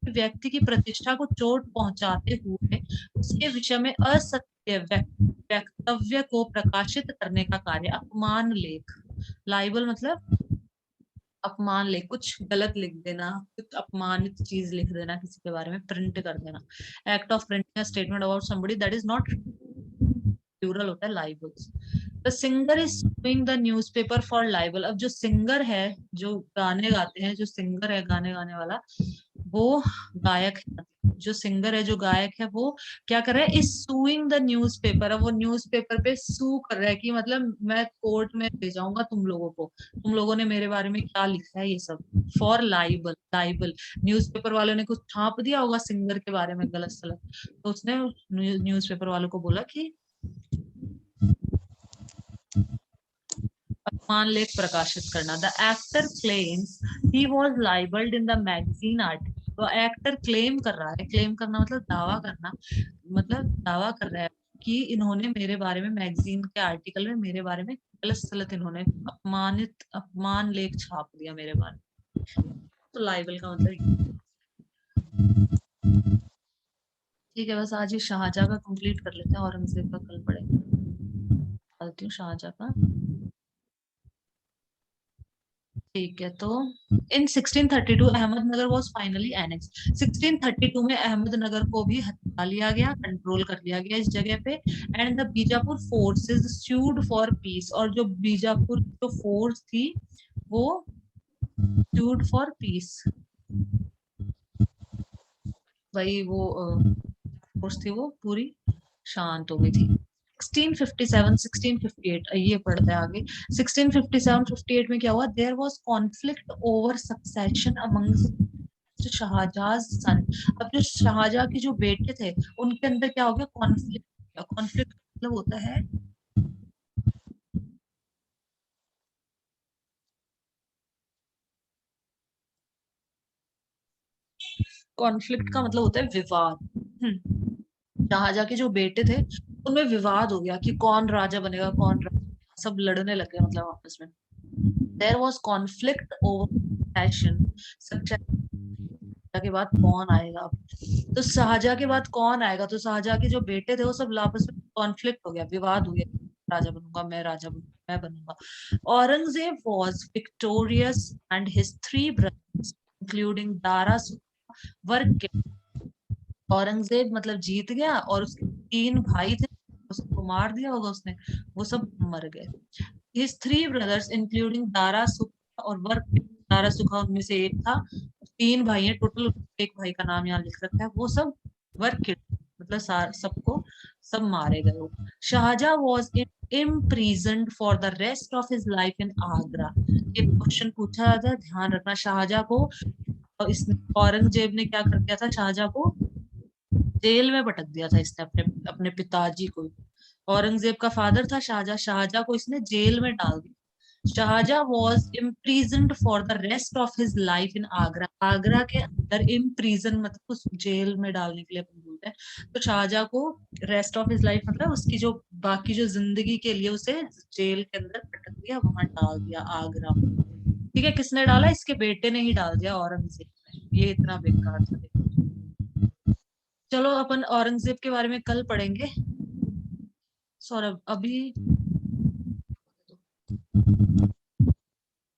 व्यक्ति की प्रतिष्ठा को चोट पहुंचाते हुए उसके विषय में असत्य वक्तव्य को प्रकाशित करने का कार्य अपमान लेख। लाइबल मतलब अपमान लेख, कुछ गलत लिख देना, कुछ अपमानित चीज लिख देना किसी के बारे में, प्रिंट कर देना। Act of printing a statement about somebody that is not, plural होता है libels. The singer is suing the newspaper for libel. अब जो सिंगर है, जो गाने गाते हैं, जो सिंगर है गाने गाने वाला, वो गायक है, जो सिंगर है जो गायक है वो क्या कर रहा है, इज सुइंग द न्यूज़पेपर। अब वो न्यूज़पेपर पे सू कर रहा है कि मतलब मैं कोर्ट में ले जाऊंगा तुम लोगों को, तुम लोगों ने मेरे बारे में क्या लिखा है ये सब, फॉर लाइबल। लाइबल न्यूज़पेपर वालों ने कुछ छाप दिया होगा सिंगर के बारे में गलत सलत, तो उसने न्यूज़पेपर वालों को बोला कि अपमान लेख प्रकाशित करना। The actor claims he was libelled in the magazine article. तो एक्टर क्लेम कर रहा है, क्लेम करना मतलब दावा करना, मतलब दावा कर रहा है कि इन्होंने मेरे बारे में मैगजीन के आर्टिकल में मेरे बारे में गलत सलत, इन्होंने अपमान लेख छाप दिया मेरे बारे में। तो लाइबल का मतलब ठीक है, बस आज ये शाहजहाँ का कंप्लीट कर लेते हैं, औरंगजेब का कल पढ़ेंगे। शाहजहाँ का ठीक है। तो इन 1632 अहमदनगर वाज फाइनली एनेक्स। 1632 में अहमदनगर को भी हटा लिया गया, कंट्रोल कर लिया गया इस जगह पे। And the Bijapur forces sued for piece, और जो बीजापुर जो फोर्स थी वो स्यूड फॉर पीस, वही वो फोर्स थी वो पूरी शांत हो गई थी। 1657 1658 ये पढ़ते हैं आगे। 1657-58 में क्या हुआ, there was conflict over succession among Shahjahan son. अब जो शाहजहां के जो बेटे थे उनके अंदर क्या हो गया, कॉन्फ्लिक्ट। कॉन्फ्लिक्ट मतलब होता है कॉन्फ्लिक्ट का मतलब होता है विवाद। शाहजहां के जो बेटे थे उनमें विवाद हो गया कि कौन राजा बनेगा, कौन राजा, सब लड़ने लगे मतलब आपस में। There was conflict over succession, के बाद कौन आएगा। तो शाहजहां के बाद कौन आएगा, तो शाहजहां के जो बेटे थे वो सब आपस में कॉन्फ्लिक्ट हो गया, विवाद हो गया, राजा बनूंगा मैं, राजा बनूंगा मैं बनूंगा। Aurangzeb was victorious and his three brothers including Dara were. Aurangzeb मतलब जीत गया और उसके तीन भाई थे, उसको मार दिया होगा उसने, वो सब मर गए। His three brothers including Dara सुखा और वर्क, दारा सुखा उनमें से एक था, तीन भाई हैं टोटल, एक भाई का नाम यहाँ लिख रखा है, वो सब वर्क मतलब सबको सब मारे गए वो। Shah Jahan was imprisoned for the rest of his life in Agra. ये क्वेश्चन पूछा जाता है, ध्यान रखना। शाहजहां को इस औरंगजेब ने क्या कर दिया था, शाहजहां को जेल में पटक दिया था इसने, अपने अपने पिताजी को। औरंगजेब का फादर था शाहजहां, शाहजहां को इसने जेल में डाल दिया। Shahjahan was imprisoned for the rest of his life in Agra. Agra के अंदर इम्प्रीजन मतलब उस जेल में डालने के लिए अपन बोलते हैं। तो शाहजहां को रेस्ट ऑफ हिज लाइफ मतलब उसकी जो बाकी जो जिंदगी के लिए उसे जेल के अंदर पटक दिया, वहां डाल दिया आगरा। ठीक है, किसने डाला? इसके बेटे ने ही डाल दिया, औरंगजेब ने। ये इतना बेकार था, देखो। चलो अपन औरंगजेब के बारे में कल पढ़ेंगे। सौरभ, अभी